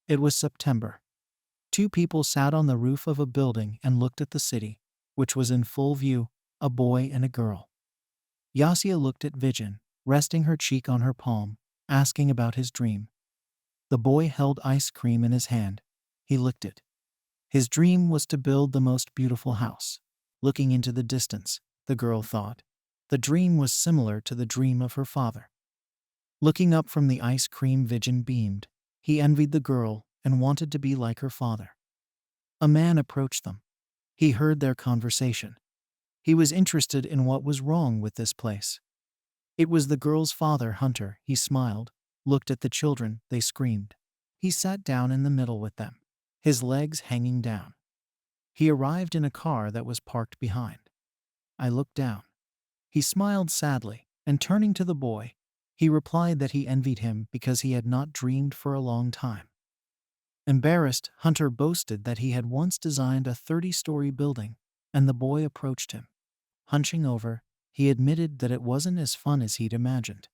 It was September. Two people sat on the roof of a building and looked at the city, which was in full view, a boy and a girl. Yasia looked at Vijin, resting her cheek on her palm, asking about his dream. The boy held ice cream in his hand. He licked it. His dream was to build the most beautiful house. Looking into the distance, the girl thought. The dream was similar to the dream of her father. Looking up from the ice cream, Vijin beamed. He envied the girl and wanted to be like her father. A man approached them. He heard their conversation. He was interested in what was wrong with this place. It was the girl's father, Hunter. He smiled, looked at the children, they screamed. He sat down in the middle with them, his legs hanging down. He arrived in a car that was parked behind. I looked down. He smiled sadly, and turning to the boy, he replied that he envied him because he had not dreamed for a long time. Embarrassed, Hunter boasted that he had once designed a 30-story building, and the boy approached him. Hunching over, he admitted that it wasn't as fun as he'd imagined.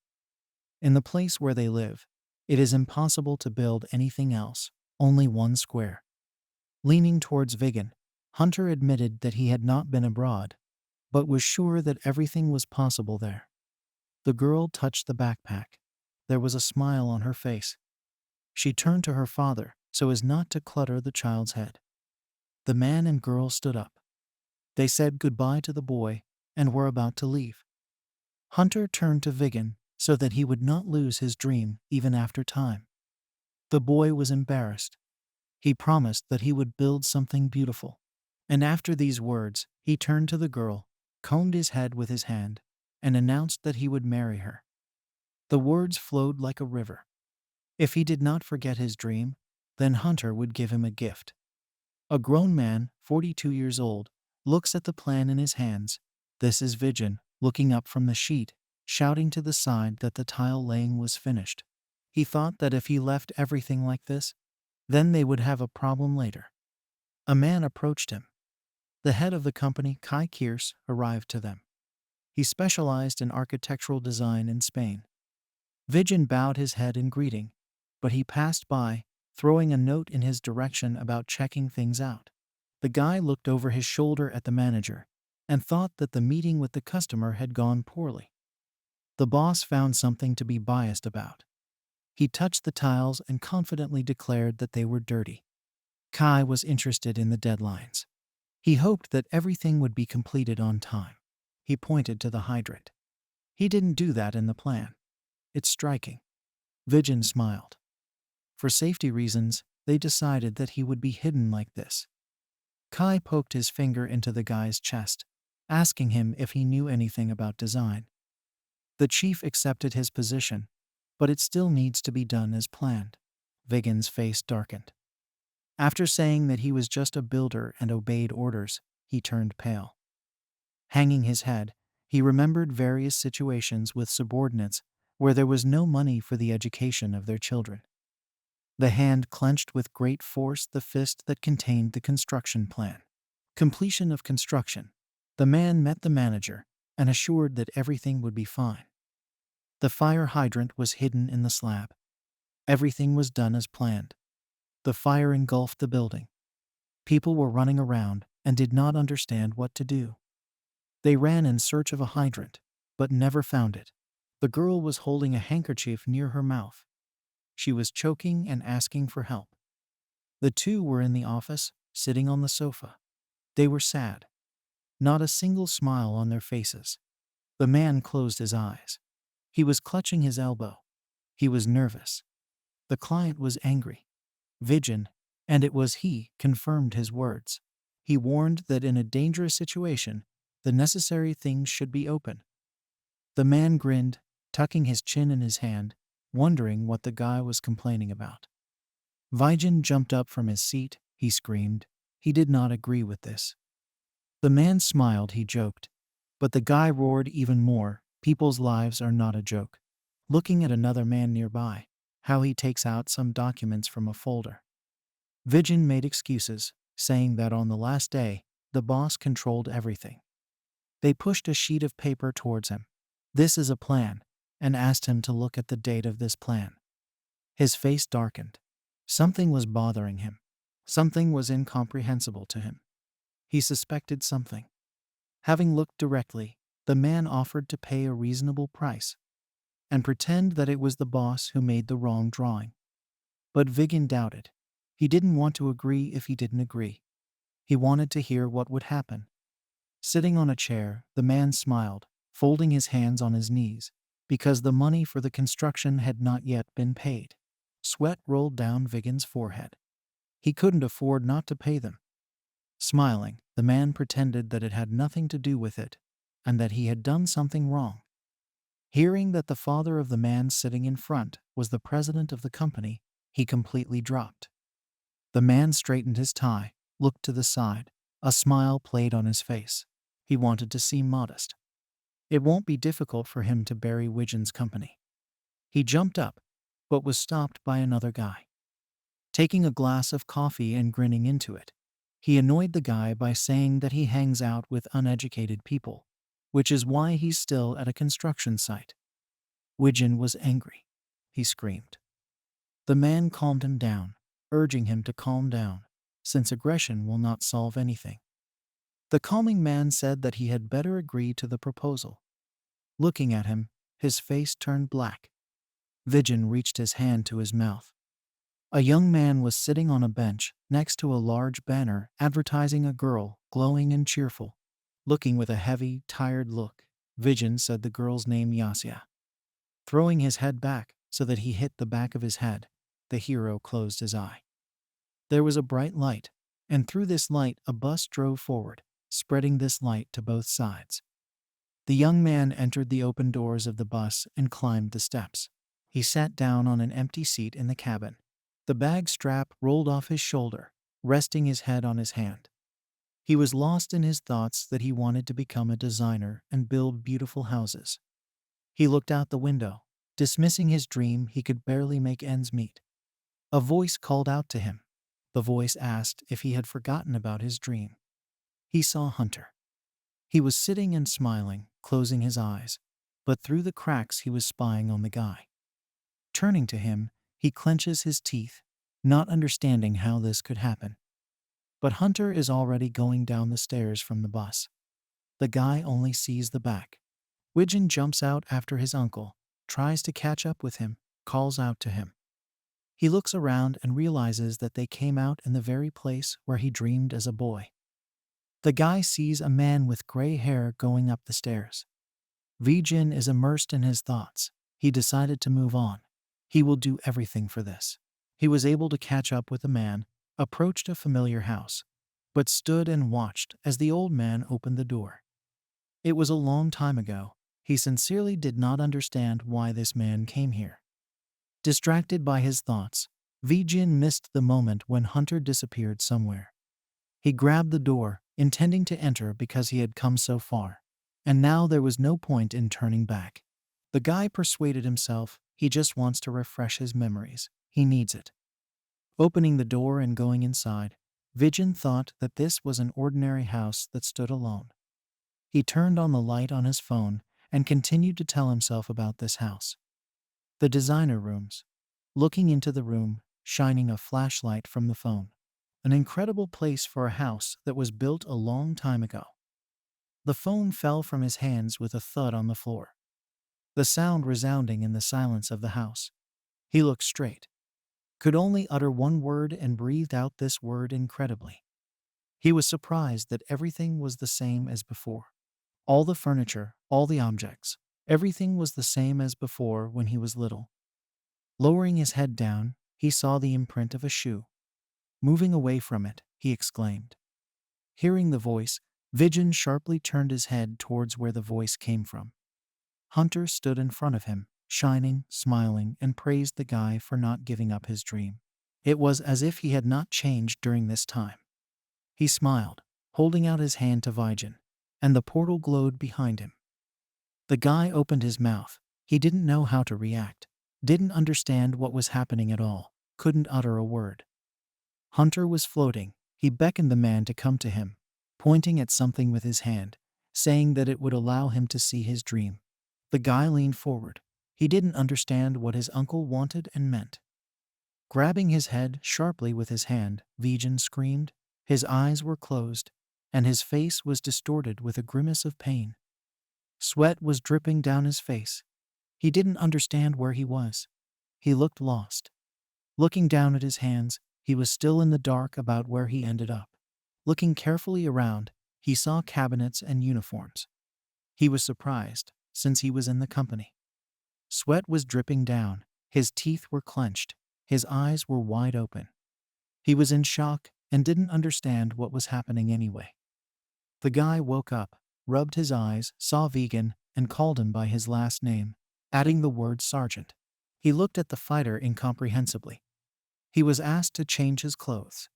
In the place where they live, it is impossible to build anything else, only one square. Leaning towards Vigan, Hunter admitted that he had not been abroad, but was sure that everything was possible there. The girl touched the backpack. There was a smile on her face. She turned to her father so as not to clutter the child's head. The man and girl stood up. They said goodbye to the boy and were about to leave. Hunter turned to Vigan so that he would not lose his dream even after time. The boy was embarrassed. He promised that he would build something beautiful. And after these words, he turned to the girl, combed his head with his hand, and announced that he would marry her. The words flowed like a river. If he did not forget his dream, then Hunter would give him a gift. A grown man, 42 years old, looks at the plan in his hands. This is Vijin, looking up from the sheet, shouting to the side that the tile laying was finished. He thought that if he left everything like this, then they would have a problem later. A man approached him. The head of the company, Kai Kiers, arrived to them. He specialized in architectural design in Spain. Vijin bowed his head in greeting, but he passed by, throwing a note in his direction about checking things out. The guy looked over his shoulder at the manager and thought that the meeting with the customer had gone poorly. The boss found something to be biased about. He touched the tiles and confidently declared that they were dirty. Kai was interested in the deadlines. He hoped that everything would be completed on time. He pointed to the hydrant. He didn't do that in the plan. It's striking. Vijin smiled. For safety reasons, they decided that he would be hidden like this. Kai poked his finger into the guy's chest, asking him if he knew anything about design. The chief accepted his position, but it still needs to be done as planned. Vigan's face darkened. After saying that he was just a builder and obeyed orders, he turned pale. Hanging his head, he remembered various situations with subordinates where there was no money for the education of their children. The hand clenched with great force the fist that contained the construction plan. Completion of construction. The man met the manager and assured that everything would be fine. The fire hydrant was hidden in the slab. Everything was done as planned. The fire engulfed the building. People were running around and did not understand what to do. They ran in search of a hydrant, but never found it. The girl was holding a handkerchief near her mouth. She was choking and asking for help. The two were in the office, sitting on the sofa. They were sad. Not a single smile on their faces. The man closed his eyes. He was clutching his elbow. He was nervous. The client was angry. Vijin, and it was he, confirmed his words. He warned that in a dangerous situation, the necessary things should be open. The man grinned, tucking his chin in his hand, wondering what the guy was complaining about. Vijin jumped up from his seat. He screamed. He did not agree with this. The man smiled, he joked. But the guy roared even more. People's lives are not a joke. Looking at another man nearby, how he takes out some documents from a folder. Vijin made excuses, saying that on the last day, the boss controlled everything. They pushed a sheet of paper towards him. This is a plan, and asked him to look at the date of this plan. His face darkened. Something was bothering him. Something was incomprehensible to him. He suspected something. Having looked directly, the man offered to pay a reasonable price and pretend that it was the boss who made the wrong drawing. But Viggen doubted. He didn't want to agree if he didn't agree. He wanted to hear what would happen. Sitting on a chair, the man smiled, folding his hands on his knees, because the money for the construction had not yet been paid. Sweat rolled down Viggen's forehead. He couldn't afford not to pay them. Smiling, the man pretended that it had nothing to do with it, and that he had done something wrong. Hearing that the father of the man sitting in front was the president of the company, he completely dropped. The man straightened his tie, looked to the side. A smile played on his face. He wanted to seem modest. It won't be difficult for him to bury Widgeon's company. He jumped up, but was stopped by another guy. Taking a glass of coffee and grinning into it, he annoyed the guy by saying that he hangs out with uneducated people, which is why he's still at a construction site. Widgeon was angry. He screamed. The man calmed him down, urging him to calm down, since aggression will not solve anything. The calming man said that he had better agree to the proposal. Looking at him, his face turned black. Viggen reached his hand to his mouth. A young man was sitting on a bench next to a large banner advertising a girl, glowing and cheerful. Looking with a heavy, tired look, Viggen said the girl's name Yasia. Throwing his head back so that he hit the back of his head, the hero closed his eye. There was a bright light, and through this light a bus drove forward, spreading this light to both sides. The young man entered the open doors of the bus and climbed the steps. He sat down on an empty seat in the cabin. The bag strap rolled off his shoulder, resting his head on his hand. He was lost in his thoughts that he wanted to become a designer and build beautiful houses. He looked out the window, dismissing his dream he could barely make ends meet. A voice called out to him. The voice asked if he had forgotten about his dream. He saw Hunter. He was sitting and smiling, closing his eyes, but through the cracks he was spying on the guy. Turning to him, he clenches his teeth, not understanding how this could happen. But Hunter is already going down the stairs from the bus. The guy only sees the back. Widgeon jumps out after his uncle, tries to catch up with him, calls out to him. He looks around and realizes that they came out in the very place where he dreamed as a boy. The guy sees a man with gray hair going up the stairs. Viggen is immersed in his thoughts. He decided to move on. He will do everything for this. He was able to catch up with the man, approached a familiar house, but stood and watched as the old man opened the door. It was a long time ago. He sincerely did not understand why this man came here. Distracted by his thoughts, Viggen missed the moment when Hunter disappeared somewhere. He grabbed the door, intending to enter because he had come so far, and now there was no point in turning back. The guy persuaded himself he just wants to refresh his memories. He needs it. Opening the door and going inside, Viggen thought that this was an ordinary house that stood alone. He turned on the light on his phone and continued to tell himself about this house. The designer rooms. Looking into the room, shining a flashlight from the phone. An incredible place for a house that was built a long time ago. The phone fell from his hands with a thud on the floor, the sound resounding in the silence of the house. He looked straight, could only utter one word and breathed out this word incredibly. He was surprised that everything was the same as before. All the furniture, all the objects, everything was the same as before when he was little. Lowering his head down, he saw the imprint of a shoe. Moving away from it, he exclaimed. Hearing the voice, Viggen sharply turned his head towards where the voice came from. Hunter stood in front of him, shining, smiling, and praised the guy for not giving up his dream. It was as if he had not changed during this time. He smiled, holding out his hand to Viggen, and the portal glowed behind him. The guy opened his mouth. He didn't know how to react, didn't understand what was happening at all, couldn't utter a word. Hunter was floating. He beckoned the man to come to him, pointing at something with his hand, saying that it would allow him to see his dream. The guy leaned forward. He didn't understand what his uncle wanted and meant. Grabbing his head sharply with his hand, Vijay screamed. His eyes were closed, and his face was distorted with a grimace of pain. Sweat was dripping down his face. He didn't understand where he was. He looked lost. Looking down at his hands, he was still in the dark about where he ended up. Looking carefully around, he saw cabinets and uniforms. He was surprised, since he was in the company. Sweat was dripping down, his teeth were clenched, his eyes were wide open. He was in shock and didn't understand what was happening anyway. The guy woke up, rubbed his eyes, saw Vegan, and called him by his last name, adding the word sergeant. He looked at the fighter incomprehensibly. He was asked to change his clothes.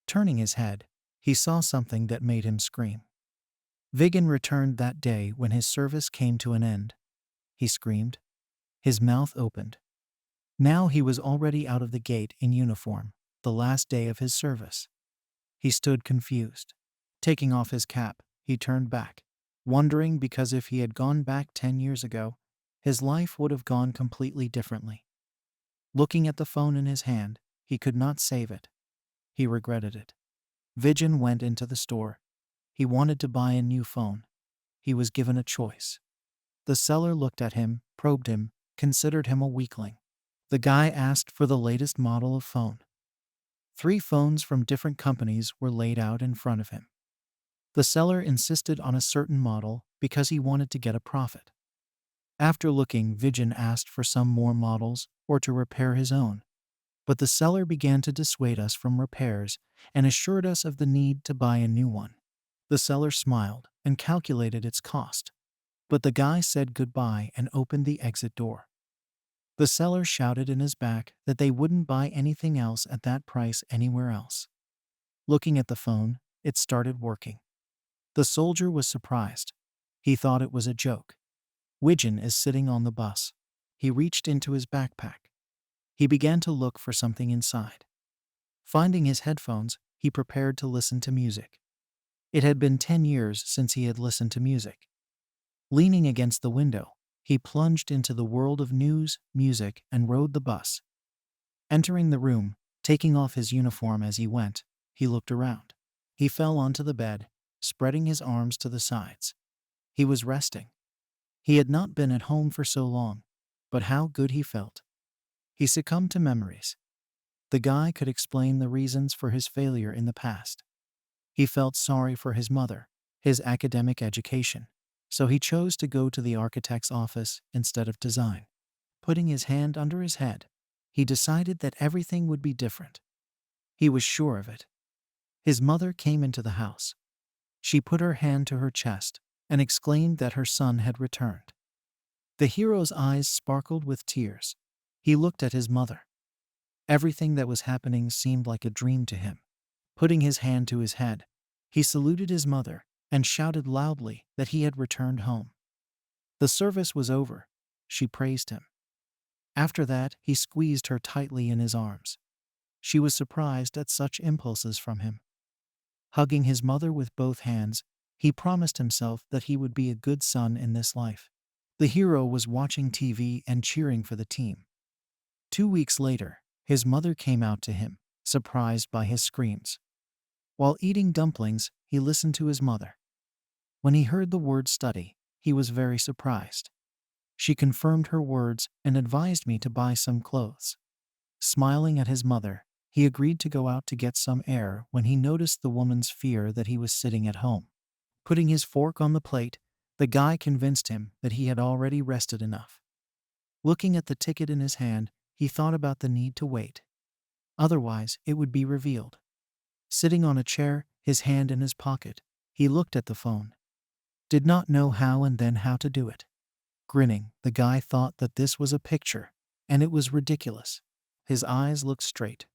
Turning his head, he saw something that made him scream. Vegan returned that day when his service came to an end. He screamed. His mouth opened. Now he was already out of the gate in uniform, the last day of his service. He stood confused. Taking off his cap, he turned back, wondering because if he had gone back 10 years ago, his life would have gone completely differently. Looking at the phone in his hand, he could not save it. He regretted it. Vijay went into the store. He wanted to buy a new phone. He was given a choice. The seller looked at him, probed him, considered him a weakling. The guy asked for the latest model of phone. 3 phones from different companies were laid out in front of him. The seller insisted on a certain model because he wanted to get a profit. After looking, Vijay asked for some more models or to repair his own. But the seller began to dissuade us from repairs and assured us of the need to buy a new one. The seller smiled and calculated its cost. But the guy said goodbye and opened the exit door. The seller shouted in his back that they wouldn't buy anything else at that price anywhere else. Looking at the phone, it started working. The soldier was surprised. He thought it was a joke. Vijay is sitting on the bus. He reached into his backpack. He began to look for something inside. Finding his headphones, he prepared to listen to music. It had been 10 years since he had listened to music. Leaning against the window, he plunged into the world of news, music, and rode the bus. Entering the room, taking off his uniform as he went, he looked around. He fell onto the bed, spreading his arms to the sides. He was resting. He had not been at home for so long, but how good he felt. He succumbed to memories. The guy could explain the reasons for his failure in the past. He felt sorry for his mother, his academic education, so he chose to go to the architect's office instead of design. Putting his hand under his head, he decided that everything would be different. He was sure of it. His mother came into the house. She put her hand to her chest and exclaimed that her son had returned. The hero's eyes sparkled with tears. He looked at his mother. Everything that was happening seemed like a dream to him. Putting his hand to his head, he saluted his mother and shouted loudly that he had returned home. The service was over. She praised him. After that, he squeezed her tightly in his arms. She was surprised at such impulses from him. Hugging his mother with both hands, he promised himself that he would be a good son in this life. The hero was watching TV and cheering for the team. 2 weeks later, his mother came out to him, surprised by his screams. While eating dumplings, he listened to his mother. When he heard the word study, he was very surprised. She confirmed her words and advised me to buy some clothes. Smiling at his mother, he agreed to go out to get some air when he noticed the woman's fear that he was sitting at home. Putting his fork on the plate, the guy convinced him that he had already rested enough. Looking at the ticket in his hand, he thought about the need to wait. Otherwise, it would be revealed. Sitting on a chair, his hand in his pocket, he looked at the phone. Did not know how and then how to do it. Grinning, the guy thought that this was a picture, and it was ridiculous. His eyes looked straight.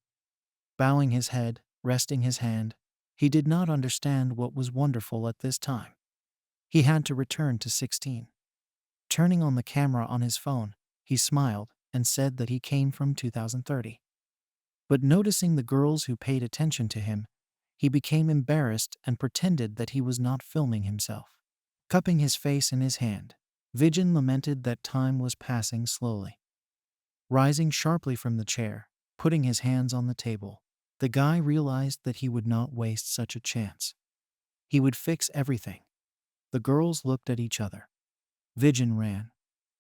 Bowing his head, resting his hand, he did not understand what was wonderful at this time. He had to return to 16. Turning on the camera on his phone, he smiled and said that he came from 2030. But noticing the girls who paid attention to him, he became embarrassed and pretended that he was not filming himself. Cupping his face in his hand, Vijay lamented that time was passing slowly. Rising sharply from the chair, Putting his hands on the table, the guy realized that he would not waste such a chance. He would fix everything. The girls looked at each other. Vijin ran.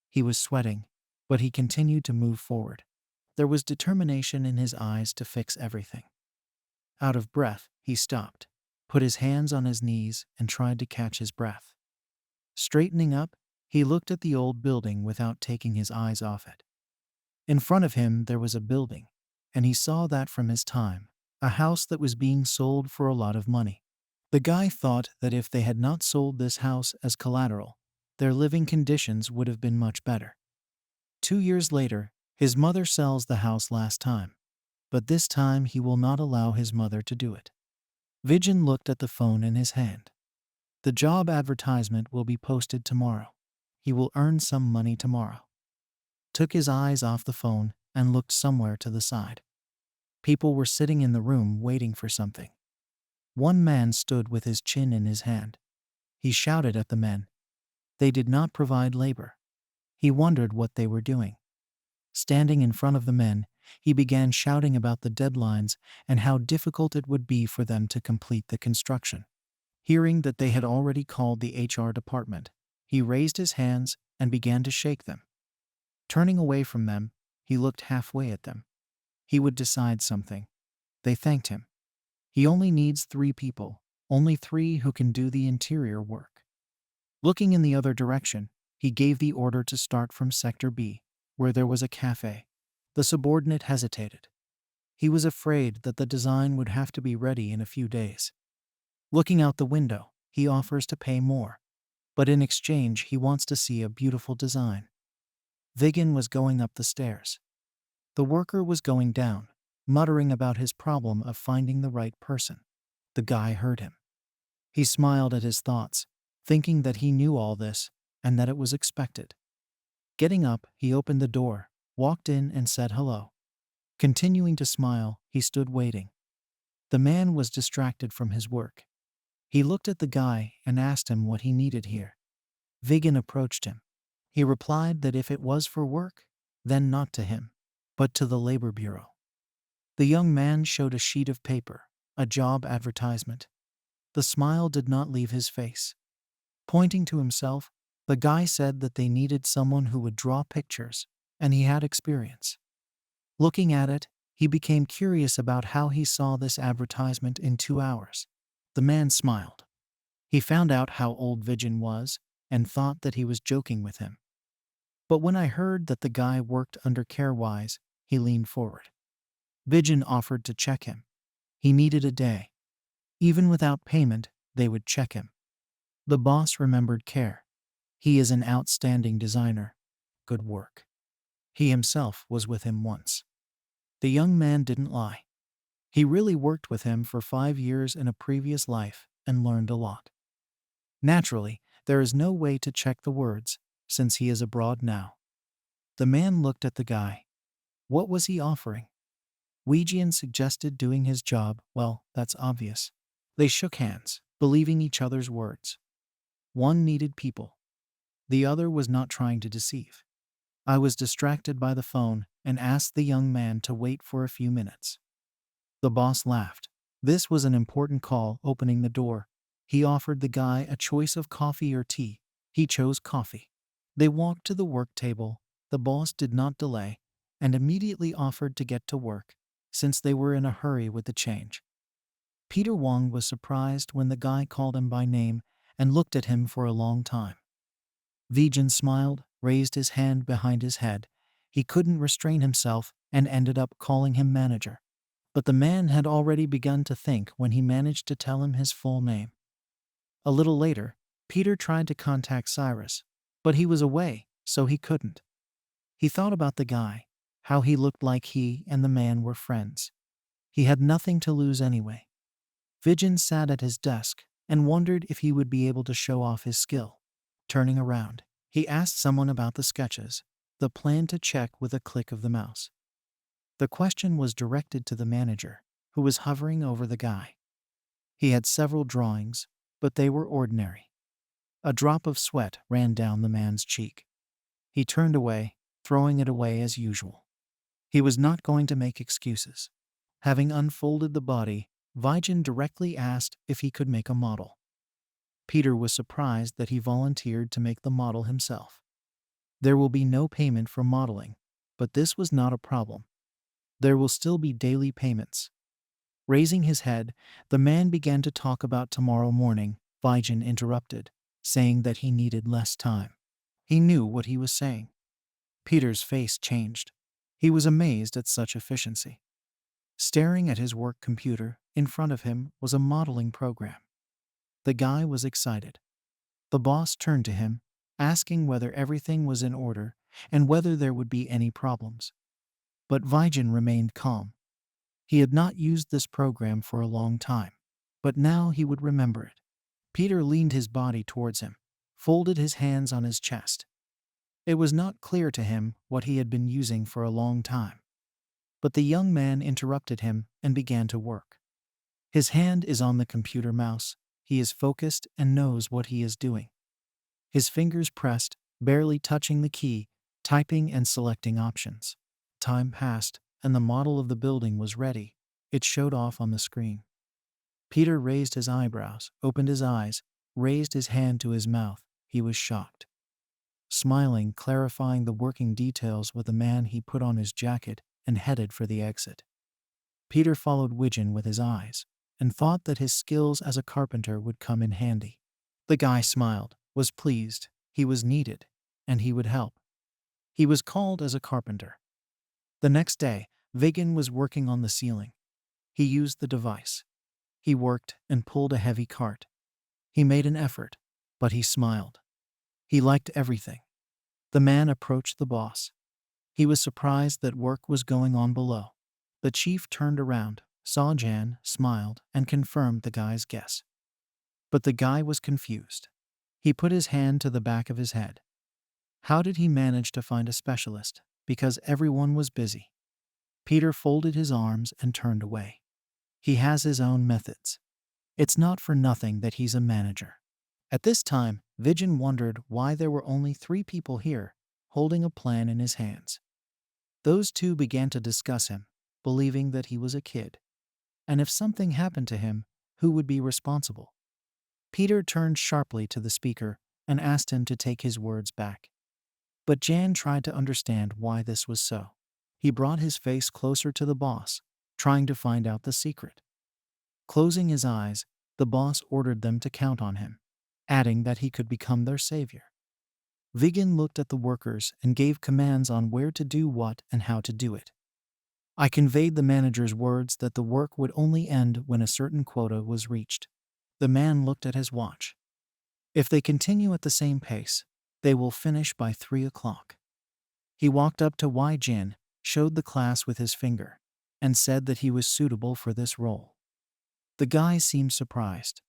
He was sweating, but he continued to move forward. There was determination in his eyes to fix everything. Out of breath, he stopped, put his hands on his knees, and tried to catch his breath. Straightening up, he looked at the old building without taking his eyes off it. In front of him there was a building, and he saw that from his time, a house that was being sold for a lot of money. The guy thought that if they had not sold this house as collateral, their living conditions would have been much better. 2 years later, his mother sells the house last time, but this time he will not allow his mother to do it. Vijin looked at the phone in his hand. The job advertisement will be posted tomorrow. He will earn some money tomorrow. Took his eyes off the phone and looked somewhere to the side. People were sitting in the room waiting for something. One man stood with his chin in his hand. He shouted at the men. They did not provide labor. He wondered what they were doing. Standing in front of the men, he began shouting about the deadlines and how difficult it would be for them to complete the construction. Hearing that they had already called the HR department, he raised his hands and began to shake them. Turning away from them, he looked halfway at them. He would decide something. They thanked him. He only needs 3 people, only 3 who can do the interior work. Looking in the other direction, he gave the order to start from Sector B, where there was a cafe. The subordinate hesitated. He was afraid that the design would have to be ready in a few days. Looking out the window, he offers to pay more, but in exchange he wants to see a beautiful design. Viggen was going up the stairs. The worker was going down, muttering about his problem of finding the right person. The guy heard him. He smiled at his thoughts, thinking that he knew all this and that it was expected. Getting up, he opened the door, walked in and said hello. Continuing to smile, he stood waiting. The man was distracted from his work. He looked at the guy and asked him what he needed here. Viggen approached him. He replied that if it was for work, then not to him, but to the labor bureau. The young man showed a sheet of paper, a job advertisement. The smile did not leave his face. Pointing to himself, the guy said that they needed someone who would draw pictures, and he had experience. Looking at it, he became curious about how he saw this advertisement in 2 hours. The man smiled. He found out how old Viggen was and thought that he was joking with him. But when I heard that the guy worked under Carewise, he leaned forward. Viggen offered to check him. He needed a day. Even without payment, they would check him. The boss remembered Care. He is an outstanding designer. Good work. He himself was with him once. The young man didn't lie. He really worked with him for 5 years in a previous life and learned a lot. Naturally, there is no way to check the words, since he is abroad now. The man looked at the guy. What was he offering? Weejian suggested doing his job. Well, that's obvious. They shook hands, believing each other's words. One needed people. The other was not trying to deceive. I was distracted by the phone and asked the young man to wait for a few minutes. The boss laughed. This was an important call. Opening the door, he offered the guy a choice of coffee or tea. He chose coffee. They walked to the work table. The boss did not delay and immediately offered to get to work, since they were in a hurry with the change. Peter Wong was surprised when the guy called him by name and looked at him for a long time. Viggen smiled, raised his hand behind his head. He couldn't restrain himself and ended up calling him manager. But the man had already begun to think when he managed to tell him his full name. A little later, Peter tried to contact Cyrus, but he was away, so he couldn't. He thought about the guy, how he looked like he and the man were friends. He had nothing to lose anyway. Viggen sat at his desk and wondered if he would be able to show off his skill. Turning around, he asked someone about the sketches, the plan to check with a click of the mouse. The question was directed to the manager, who was hovering over the guy. He had several drawings, but they were ordinary. A drop of sweat ran down the man's cheek. He turned away, throwing it away as usual. He was not going to make excuses. Having unfolded the body, Vigen directly asked if he could make a model. Peter was surprised that he volunteered to make the model himself. There will be no payment for modeling, but this was not a problem. There will still be daily payments. Raising his head, the man began to talk about tomorrow morning. Vigen interrupted, saying that he needed less time. He knew what he was saying. Peter's face changed. He was amazed at such efficiency. Staring at his work computer, in front of him was a modeling program. The guy was excited. The boss turned to him, asking whether everything was in order and whether there would be any problems. But Vigen remained calm. He had not used this program for a long time, but now he would remember it. Peter leaned his body towards him, folded his hands on his chest. It was not clear to him what he had been using for a long time. But the young man interrupted him and began to work. His hand is on the computer mouse. He is focused and knows what he is doing. His fingers pressed, barely touching the key, typing and selecting options. Time passed, and the model of the building was ready. It showed off on the screen. Peter raised his eyebrows, opened his eyes, raised his hand to his mouth. He was shocked. Smiling, clarifying the working details with the man, he put on his jacket and headed for the exit. Peter followed Vigen with his eyes and thought that his skills as a carpenter would come in handy. The guy smiled, was pleased, he was needed, and he would help. He was called as a carpenter. The next day, Vigen was working on the ceiling. He used the device. He worked and pulled a heavy cart. He made an effort, but he smiled. He liked everything. The man approached the boss. He was surprised that work was going on below. The chief turned around, saw Jan, smiled, and confirmed the guy's guess. But the guy was confused. He put his hand to the back of his head. How did he manage to find a specialist? Because everyone was busy. Peter folded his arms and turned away. He has his own methods. It's not for nothing that he's a manager. At this time, Vigen wondered why there were only 3 people here, holding a plan in his hands. Those 2 began to discuss him, believing that he was a kid. And if something happened to him, who would be responsible? Peter turned sharply to the speaker and asked him to take his words back. But Jan tried to understand why this was so. He brought his face closer to the boss, trying to find out the secret. Closing his eyes, the boss ordered them to count on him, adding that he could become their savior. Vigen looked at the workers and gave commands on where to do what and how to do it. I conveyed the manager's words that the work would only end when a certain quota was reached. The man looked at his watch. If they continue at the same pace, they will finish by 3 o'clock. He walked up to Jin, showed the class with his finger, and said that he was suitable for this role. The guy seemed surprised.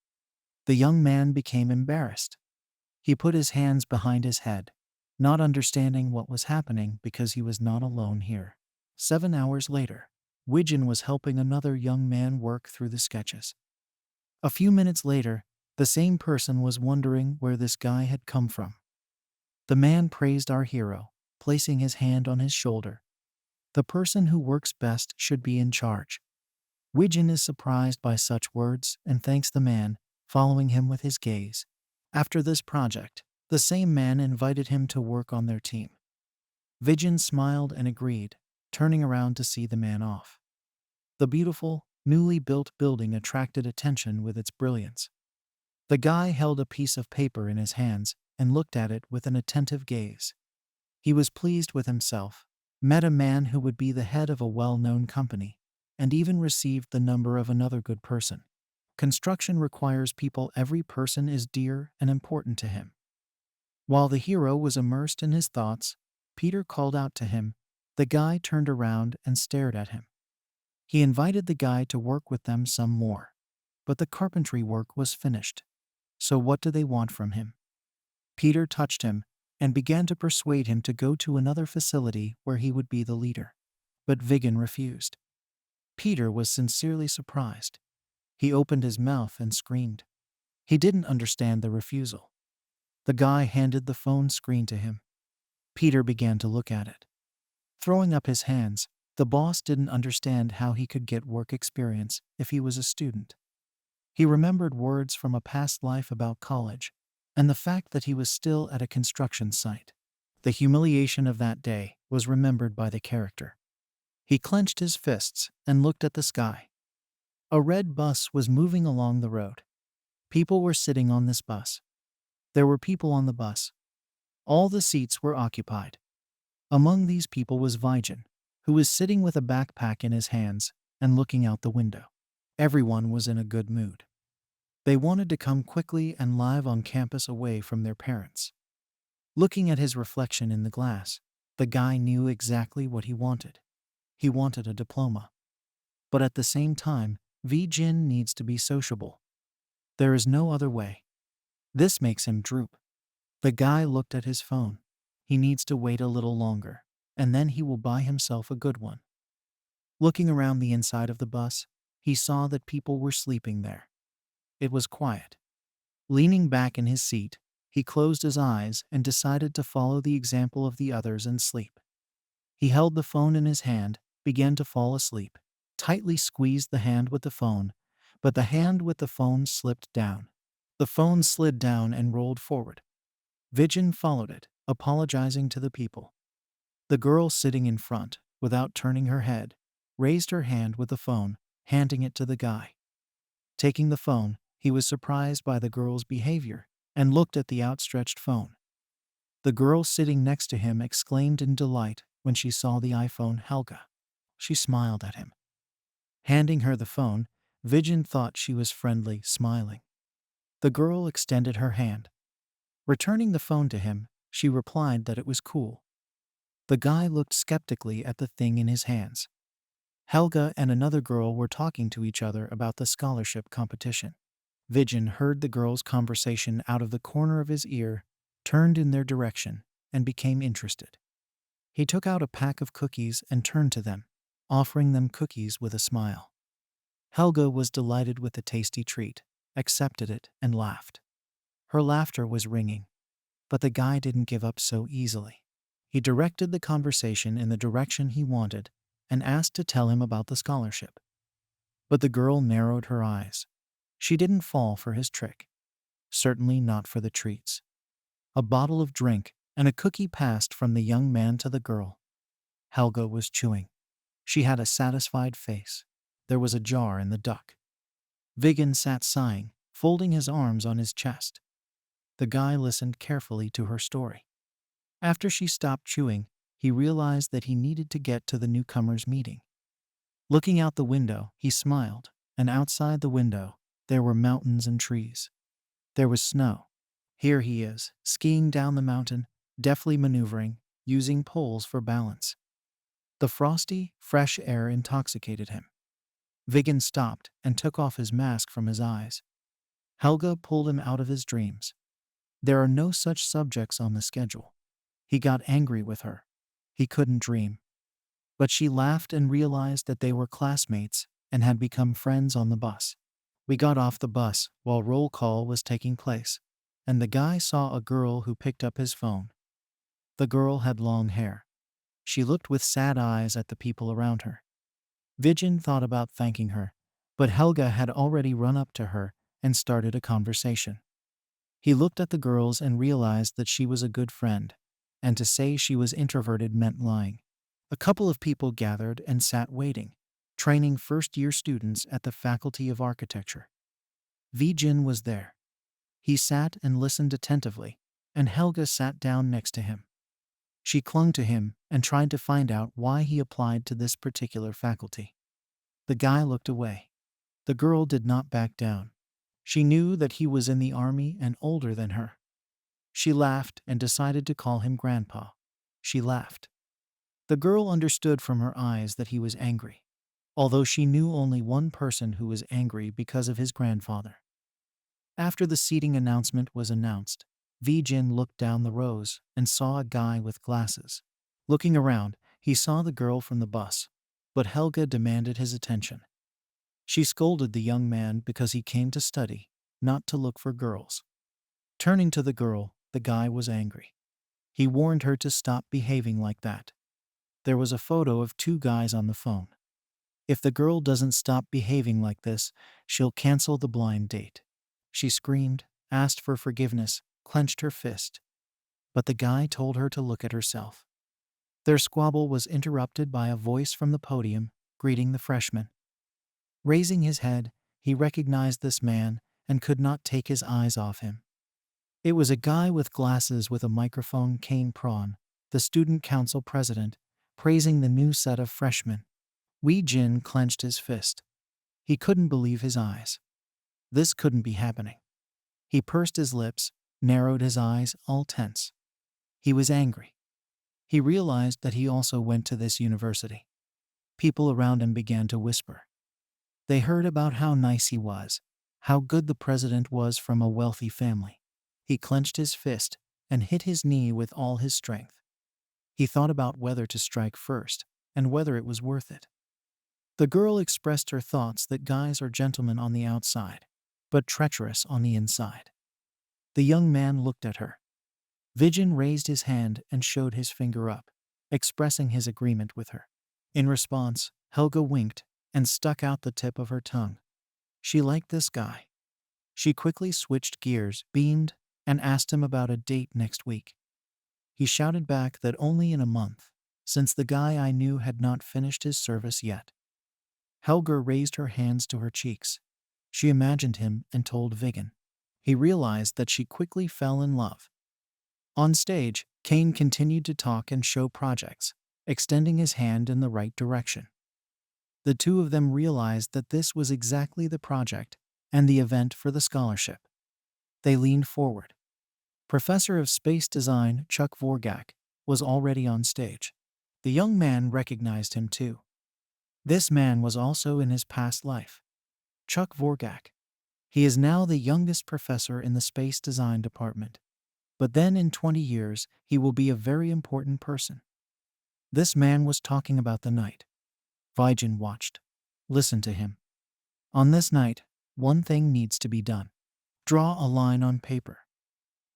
The young man became embarrassed. He put his hands behind his head, not understanding what was happening because he was not alone here. 7 hours later, Vigen was helping another young man work through the sketches. A few minutes later, the same person was wondering where this guy had come from. The man praised our hero, placing his hand on his shoulder. The person who works best should be in charge. Vigen is surprised by such words and thanks the man, following him with his gaze. After this project, the same man invited him to work on their team. Vigen smiled and agreed, turning around to see the man off. The beautiful, newly built building attracted attention with its brilliance. The guy held a piece of paper in his hands and looked at it with an attentive gaze. He was pleased with himself, met a man who would be the head of a well-known company, and even received the number of another good person. Construction requires people. Every person is dear and important to him. While the hero was immersed in his thoughts, Peter called out to him. The guy turned around and stared at him. He invited the guy to work with them some more. But the carpentry work was finished. So what do they want from him? Peter touched him and began to persuade him to go to another facility where he would be the leader. But Vigen refused. Peter was sincerely surprised. He opened his mouth and screamed. He didn't understand the refusal. The guy handed the phone screen to him. Peter began to look at it. Throwing up his hands, The boss didn't understand how he could get work experience if he was a student. He remembered words from a past life about college and the fact that he was still at a construction site. The humiliation of that day was remembered by the character. He clenched his fists and looked at the sky. A red bus was moving along the road. People were sitting on this bus. There were people on the bus. All the seats were occupied. Among these people was Vijan, who was sitting with a backpack in his hands and looking out the window. Everyone was in a good mood. They wanted to come quickly and live on campus away from their parents. Looking at his reflection in the glass, the guy knew exactly what he wanted. He wanted a diploma. But at the same time, Jin needs to be sociable. There is no other way. This makes him droop. The guy looked at his phone. He needs to wait a little longer, and then he will buy himself a good one. Looking around the inside of the bus, he saw that people were sleeping there. It was quiet. Leaning back in his seat, he closed his eyes and decided to follow the example of the others and sleep. He held the phone in his hand, began to fall asleep, tightly squeezed the hand with the phone, but the hand with the phone slipped down. The phone slid down and rolled forward. Vijan followed it, apologizing to the people. The girl sitting in front, without turning her head, raised her hand with the phone, handing it to the guy. Taking the phone, he was surprised by the girl's behavior and looked at the outstretched phone. The girl sitting next to him exclaimed in delight when she saw the iPhone Helga. She smiled at him. Handing her the phone, Vijan thought she was friendly, smiling. The girl extended her hand. Returning the phone to him, she replied that it was cool. The guy looked skeptically at the thing in his hands. Helga and another girl were talking to each other about the scholarship competition. Vijan heard the girls' conversation out of the corner of his ear, turned in their direction, and became interested. He took out a pack of cookies and turned to them, offering them cookies with a smile. Helga was delighted with the tasty treat, accepted it, and laughed. Her laughter was ringing, but the guy didn't give up so easily. He directed the conversation in the direction he wanted and asked to tell him about the scholarship. But the girl narrowed her eyes. She didn't fall for his trick. Certainly not for the treats. A bottle of drink and a cookie passed from the young man to the girl. Helga was chewing. She had a satisfied face. There was a jar in the duck. Vigan sat sighing, folding his arms on his chest. The guy listened carefully to her story. After she stopped chewing, he realized that he needed to get to the newcomers' meeting. Looking out the window, he smiled, and outside the window, there were mountains and trees. There was snow. Here he is, skiing down the mountain, deftly maneuvering, using poles for balance. The frosty, fresh air intoxicated him. Vigan stopped and took off his mask from his eyes. Helga pulled him out of his dreams. There are no such subjects on the schedule. He got angry with her. He couldn't dream. But she laughed and realized that they were classmates and had become friends on the bus. We got off the bus while roll call was taking place, and the guy saw a girl who picked up his phone. The girl had long hair. She looked with sad eyes at the people around her. Vijan thought about thanking her, but Helga had already run up to her and started a conversation. He looked at the girls and realized that she was a good friend, and to say she was introverted meant lying. A couple of people gathered and sat waiting, training first-year students at the Faculty of Architecture. Vijan was there. He sat and listened attentively, and Helga sat down next to him. She clung to him and tried to find out why he applied to this particular faculty. The guy looked away. The girl did not back down. She knew that he was in the army and older than her. She laughed and decided to call him Grandpa. She laughed. The girl understood from her eyes that he was angry, although she knew only one person who was angry because of his grandfather. After the seating announcement was announced, Vijan looked down the rows and saw a guy with glasses. Looking around, he saw the girl from the bus, but Helga demanded his attention. She scolded the young man because he came to study, not to look for girls. Turning to the girl, the guy was angry. He warned her to stop behaving like that. There was a photo of two guys on the phone. If the girl doesn't stop behaving like this, she'll cancel the blind date. She screamed, asked for forgiveness, clenched her fist. But the guy told her to look at herself. Their squabble was interrupted by a voice from the podium, greeting the freshman. Raising his head, he recognized this man and could not take his eyes off him. It was a guy with glasses with a microphone, Kane Prawn, the student council president, praising the new set of freshmen. Wee Jin clenched his fist. He couldn't believe his eyes. This couldn't be happening. He pursed his lips, narrowed his eyes, all tense. He was angry. He realized that he also went to this university. People around him began to whisper. They heard about how nice he was, how good the president was from a wealthy family. He clenched his fist and hit his knee with all his strength. He thought about whether to strike first and whether it was worth it. The girl expressed her thoughts that guys are gentlemen on the outside, but treacherous on the inside. The young man looked at her. Vijin raised his hand and showed his finger up, expressing his agreement with her. In response, Helga winked and stuck out the tip of her tongue. She liked this guy. She quickly switched gears, beamed, and asked him about a date next week. He shouted back that only in a month, since the guy I knew had not finished his service yet. Helga raised her hands to her cheeks. She imagined him and told Viggen. He realized that she quickly fell in love. On stage, Kane continued to talk and show projects, extending his hand in the right direction. The two of them realized that this was exactly the project and the event for the scholarship. They leaned forward. Professor of Space Design Chuck Vorgak was already on stage. The young man recognized him too. This man was also in his past life. Chuck Vorgak. He is now the youngest professor in the space design department. But then in 20 years, he will be a very important person. This man was talking about the night. Vijin watched. Listen to him. On this night, one thing needs to be done. Draw a line on paper.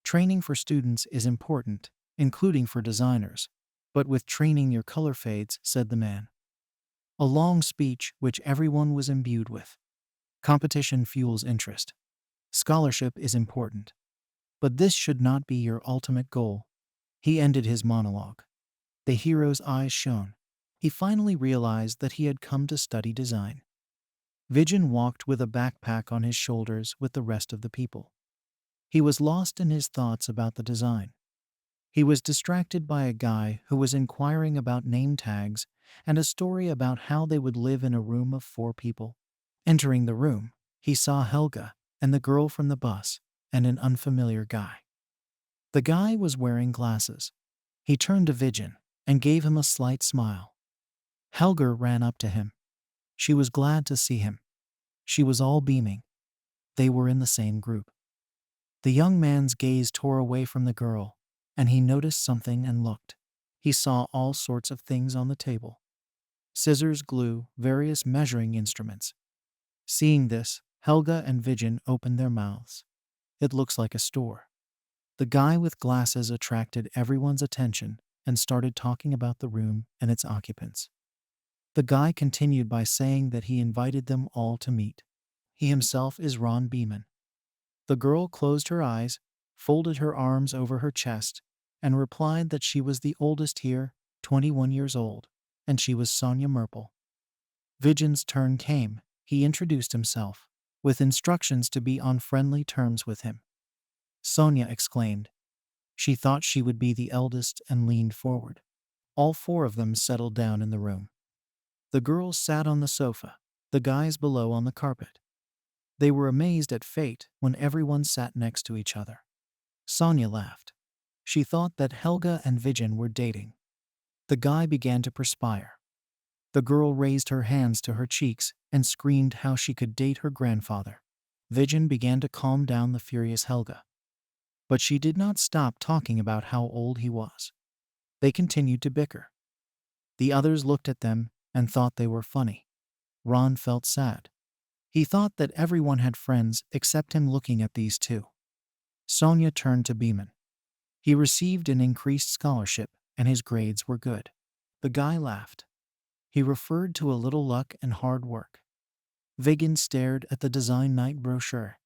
Training for students is important, including for designers. But with training your color fades, said the man. A long speech which everyone was imbued with. Competition fuels interest. Scholarship is important. But this should not be your ultimate goal. He ended his monologue. The hero's eyes shone. He finally realized that he had come to study design. Vijin walked with a backpack on his shoulders with the rest of the people. He was lost in his thoughts about the design. He was distracted by a guy who was inquiring about name tags and a story about how they would live in a room of 4 people. Entering the room, he saw Helga and the girl from the bus and an unfamiliar guy. The guy was wearing glasses. He turned to Vijin and gave him a slight smile. Helga ran up to him. She was glad to see him. She was all beaming. They were in the same group. The young man's gaze tore away from the girl, and he noticed something and looked. He saw all sorts of things on the table. Scissors, glue, various measuring instruments. Seeing this, Helga and Vijin opened their mouths. It looks like a store. The guy with glasses attracted everyone's attention and started talking about the room and its occupants. The guy continued by saying that he invited them all to meet. He himself is Ron Beeman. The girl closed her eyes, folded her arms over her chest, and replied that she was the oldest here, 21 years old, and she was Sonia Merple. Vijin's turn came. He introduced himself, with instructions to be on friendly terms with him. Sonia exclaimed. She thought she would be the eldest and leaned forward. All 4 of them settled down in the room. The girls sat on the sofa, the guys below on the carpet. They were amazed at fate when everyone sat next to each other. Sonia laughed. She thought that Helga and Vijin were dating. The guy began to perspire. The girl raised her hands to her cheeks and screamed how she could date her grandfather. Vijin began to calm down the furious Helga. But she did not stop talking about how old he was. They continued to bicker. The others looked at them and thought they were funny. Ron felt sad. He thought that everyone had friends except him looking at these 2. Sonia turned to Beeman. He received an increased scholarship and his grades were good. The guy laughed. He referred to a little luck and hard work. Viggen stared at the design night brochure.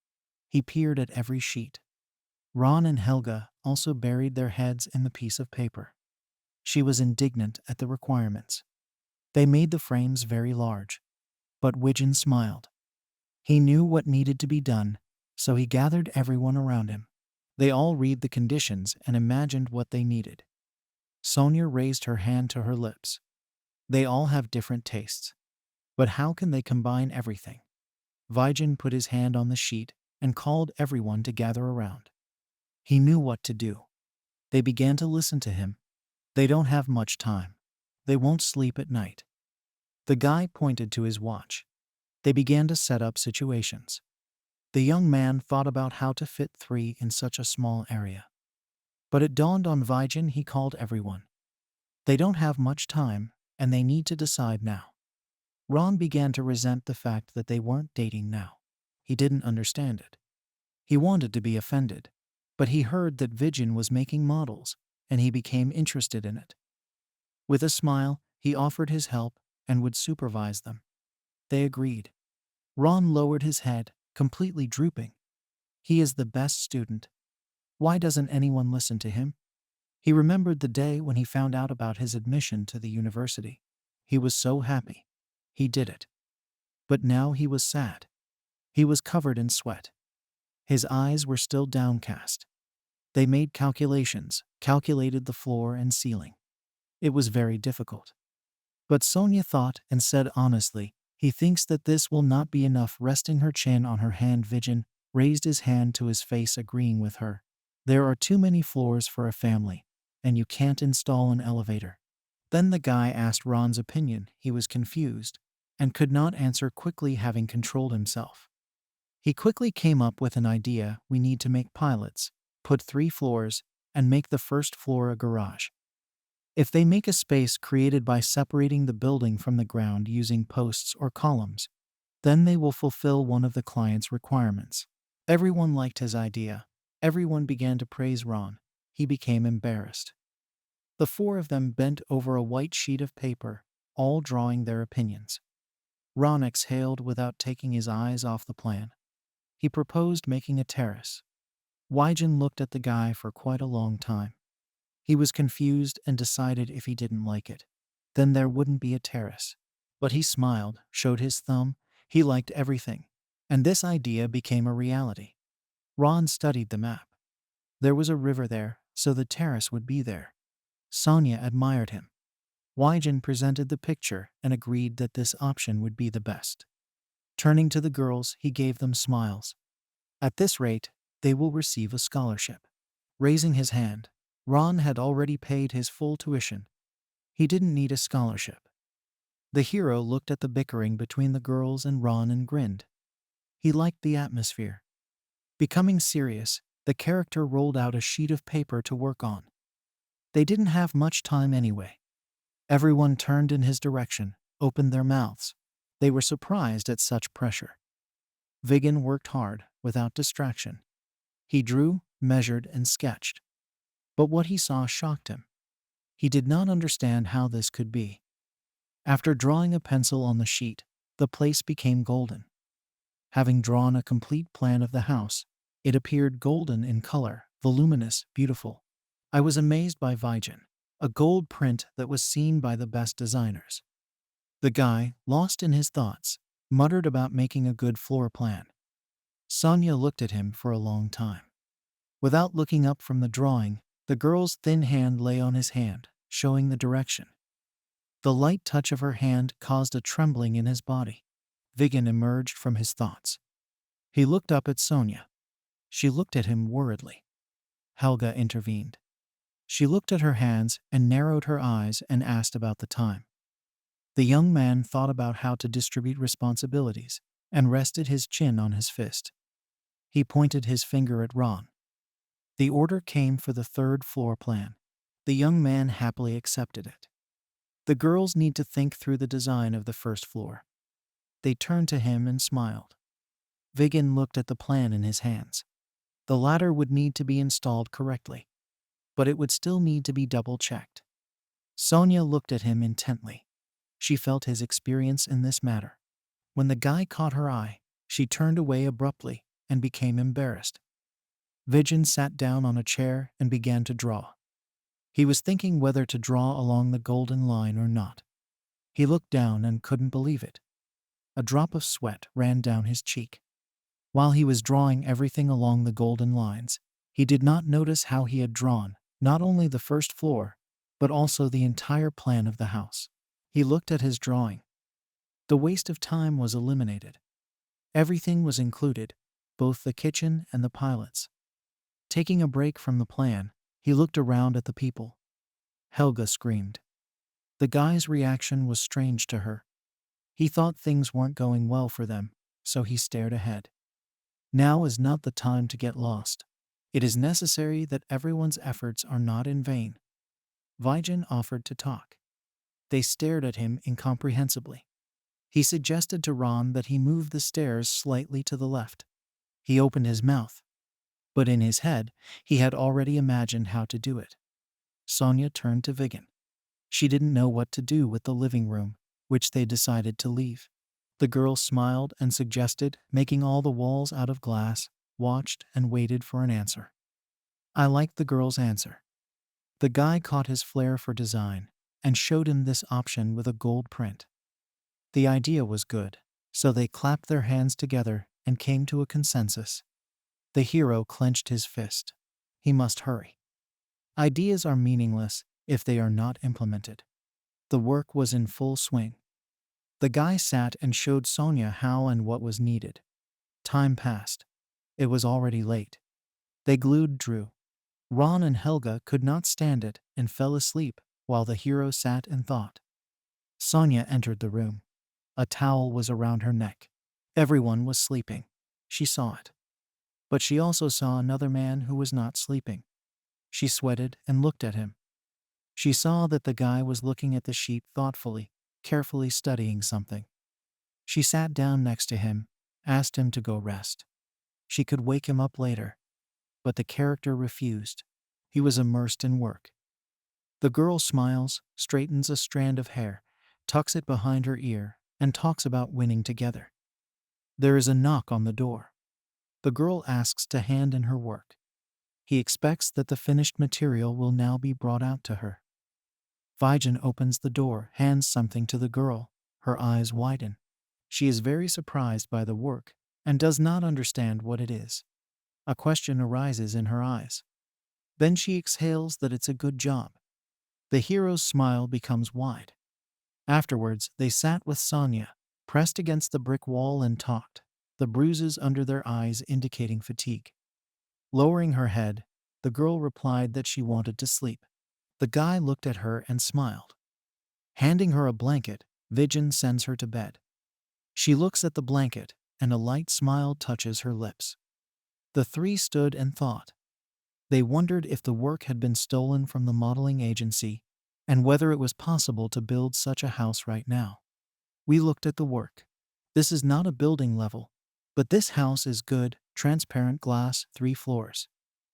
He peered at every sheet. Ron and Helga also buried their heads in the piece of paper. She was indignant at the requirements. They made the frames very large. But Widgeon smiled. He knew what needed to be done, so he gathered everyone around him. They all read the conditions and imagined what they needed. Sonia raised her hand to her lips. They all have different tastes. But how can they combine everything? Vigen put his hand on the sheet and called everyone to gather around. He knew what to do. They began to listen to him. They don't have much time. They won't sleep at night. The guy pointed to his watch. They began to set up situations. The young man thought about how to fit 3 in such a small area. But it dawned on Vigen. He called everyone. They don't have much time, and they need to decide now. Ron began to resent the fact that they weren't dating now. He didn't understand it. He wanted to be offended. But he heard that Vigen was making models, and he became interested in it. With a smile, he offered his help and would supervise them. They agreed. Ron lowered his head, completely drooping. He is the best student. Why doesn't anyone listen to him? He remembered the day when he found out about his admission to the university. He was so happy. He did it. But now he was sad. He was covered in sweat. His eyes were still downcast. They made calculations, calculated the floor and ceiling. It was very difficult. But Sonia thought and said honestly, he thinks that this will not be enough. Resting her chin on her hand, Vigen raised his hand to his face, agreeing with her. There are too many floors for a family, and you can't install an elevator. Then the guy asked Ron's opinion. He was confused and could not answer quickly, having controlled himself. He quickly came up with an idea. We need to make pilots, put 3 floors, and make the first floor a garage. If they make a space created by separating the building from the ground using posts or columns, then they will fulfill one of the client's requirements. Everyone liked his idea. Everyone began to praise Ron. He became embarrassed. The 4 of them bent over a white sheet of paper, all drawing their opinions. Ron exhaled without taking his eyes off the plan. He proposed making a terrace. Vigen looked at the guy for quite a long time. He was confused and decided if he didn't like it, then there wouldn't be a terrace. But he smiled, showed his thumb. He liked everything. And this idea became a reality. Ron studied the map. There was a river there, so the terrace would be there. Sonia admired him. Vigen presented the picture and agreed that this option would be the best. Turning to the girls, he gave them smiles. At this rate, they will receive a scholarship. Raising his hand, Ron had already paid his full tuition. He didn't need a scholarship. The hero looked at the bickering between the girls and Ron and grinned. He liked the atmosphere. Becoming serious, the character rolled out a sheet of paper to work on. They didn't have much time anyway. Everyone turned in his direction, opened their mouths. They were surprised at such pressure. Viggen worked hard, without distraction. He drew, measured, and sketched. But what he saw shocked him. He did not understand how this could be. After drawing a pencil on the sheet, the place became golden. Having drawn a complete plan of the house, it appeared golden in color, voluminous, beautiful. I was amazed by Vigen, a gold print that was seen by the best designers. The guy, lost in his thoughts, muttered about making a good floor plan. Sonia looked at him for a long time. Without looking up from the drawing, the girl's thin hand lay on his hand, showing the direction. The light touch of her hand caused a trembling in his body. Viggen emerged from his thoughts. He looked up at Sonia. She looked at him worriedly. Helga intervened. She looked at her hands and narrowed her eyes and asked about the time. The young man thought about how to distribute responsibilities and rested his chin on his fist. He pointed his finger at Ron. The order came for the 3rd floor plan. The young man happily accepted it. The girls need to think through the design of the 1st floor. They turned to him and smiled. Viggen looked at the plan in his hands. The ladder would need to be installed correctly, but it would still need to be double-checked. Sonia looked at him intently. She felt his experience in this matter. When the guy caught her eye, she turned away abruptly and became embarrassed. Vijay sat down on a chair and began to draw. He was thinking whether to draw along the golden line or not. He looked down and couldn't believe it. A drop of sweat ran down his cheek. While he was drawing everything along the golden lines, he did not notice how he had drawn not only the first floor, but also the entire plan of the house. He looked at his drawing. The waste of time was eliminated. Everything was included, both the kitchen and the pilots. Taking a break from the plan, he looked around at the people. Helga screamed. The guy's reaction was strange to her. He thought things weren't going well for them, so he stared ahead. Now is not the time to get lost. It is necessary that everyone's efforts are not in vain. Vijay offered to talk. They stared at him incomprehensibly. He suggested to Ron that he move the stairs slightly to the left. He opened his mouth. But in his head, he had already imagined how to do it. Sonia turned to Vijay. She didn't know what to do with the living room, which they decided to leave. The girl smiled and suggested making all the walls out of glass, watched and waited for an answer. I liked the girl's answer. The guy caught his flair for design and showed him this option with a gold print. The idea was good, so they clapped their hands together and came to a consensus. The hero clenched his fist. He must hurry. Ideas are meaningless if they are not implemented. The work was in full swing. The guy sat and showed Sonia how and what was needed. Time passed. It was already late. They glued Drew. Ron and Helga could not stand it and fell asleep while the hero sat and thought. Sonia entered the room. A towel was around her neck. Everyone was sleeping. She saw it. But she also saw another man who was not sleeping. She sweated and looked at him. She saw that the guy was looking at the sheet thoughtfully, carefully studying something. She sat down next to him, asked him to go rest. She could wake him up later. But the character refused. He was immersed in work. The girl smiles, straightens a strand of hair, tucks it behind her ear, and talks about winning together. There is a knock on the door. The girl asks to hand in her work. He expects that the finished material will now be brought out to her. Vijay opens the door, hands something to the girl. Her eyes widen. She is very surprised by the work and does not understand what it is. A question arises in her eyes. Then she exhales that it's a good job. The hero's smile becomes wide. Afterwards, they sat with Sonia, pressed against the brick wall and talked, the bruises under their eyes indicating fatigue. Lowering her head, the girl replied that she wanted to sleep. The guy looked at her and smiled. Handing her a blanket, Vijay sends her to bed. She looks at the blanket, and a light smile touches her lips. The three stood and thought. They wondered if the work had been stolen from the modeling agency, and whether it was possible to build such a house right now. We looked at the work. This is not a building level, but this house is good, transparent glass, 3 floors.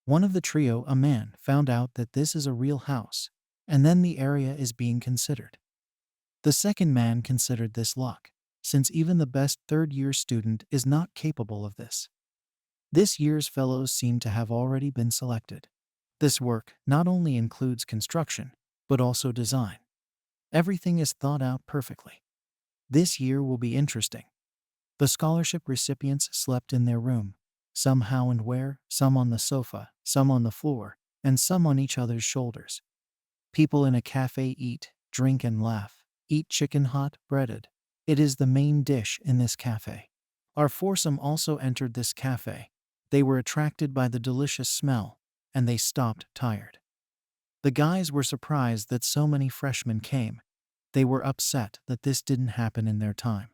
One of the trio, a man, found out that this is a real house, and then the area is being considered. The second man considered this luck, since even the best third-year student is not capable of this. This year's fellows seem to have already been selected. This work not only includes construction, but also design. Everything is thought out perfectly. This year will be interesting. The scholarship recipients slept in their room, some how and where, some on the sofa, some on the floor, and some on each other's shoulders. People in a cafe eat, drink and laugh, eat chicken hot, breaded. It is the main dish in this cafe. Our foursome also entered this cafe. They were attracted by the delicious smell, and they stopped tired. The guys were surprised that so many freshmen came. They were upset that this didn't happen in their time.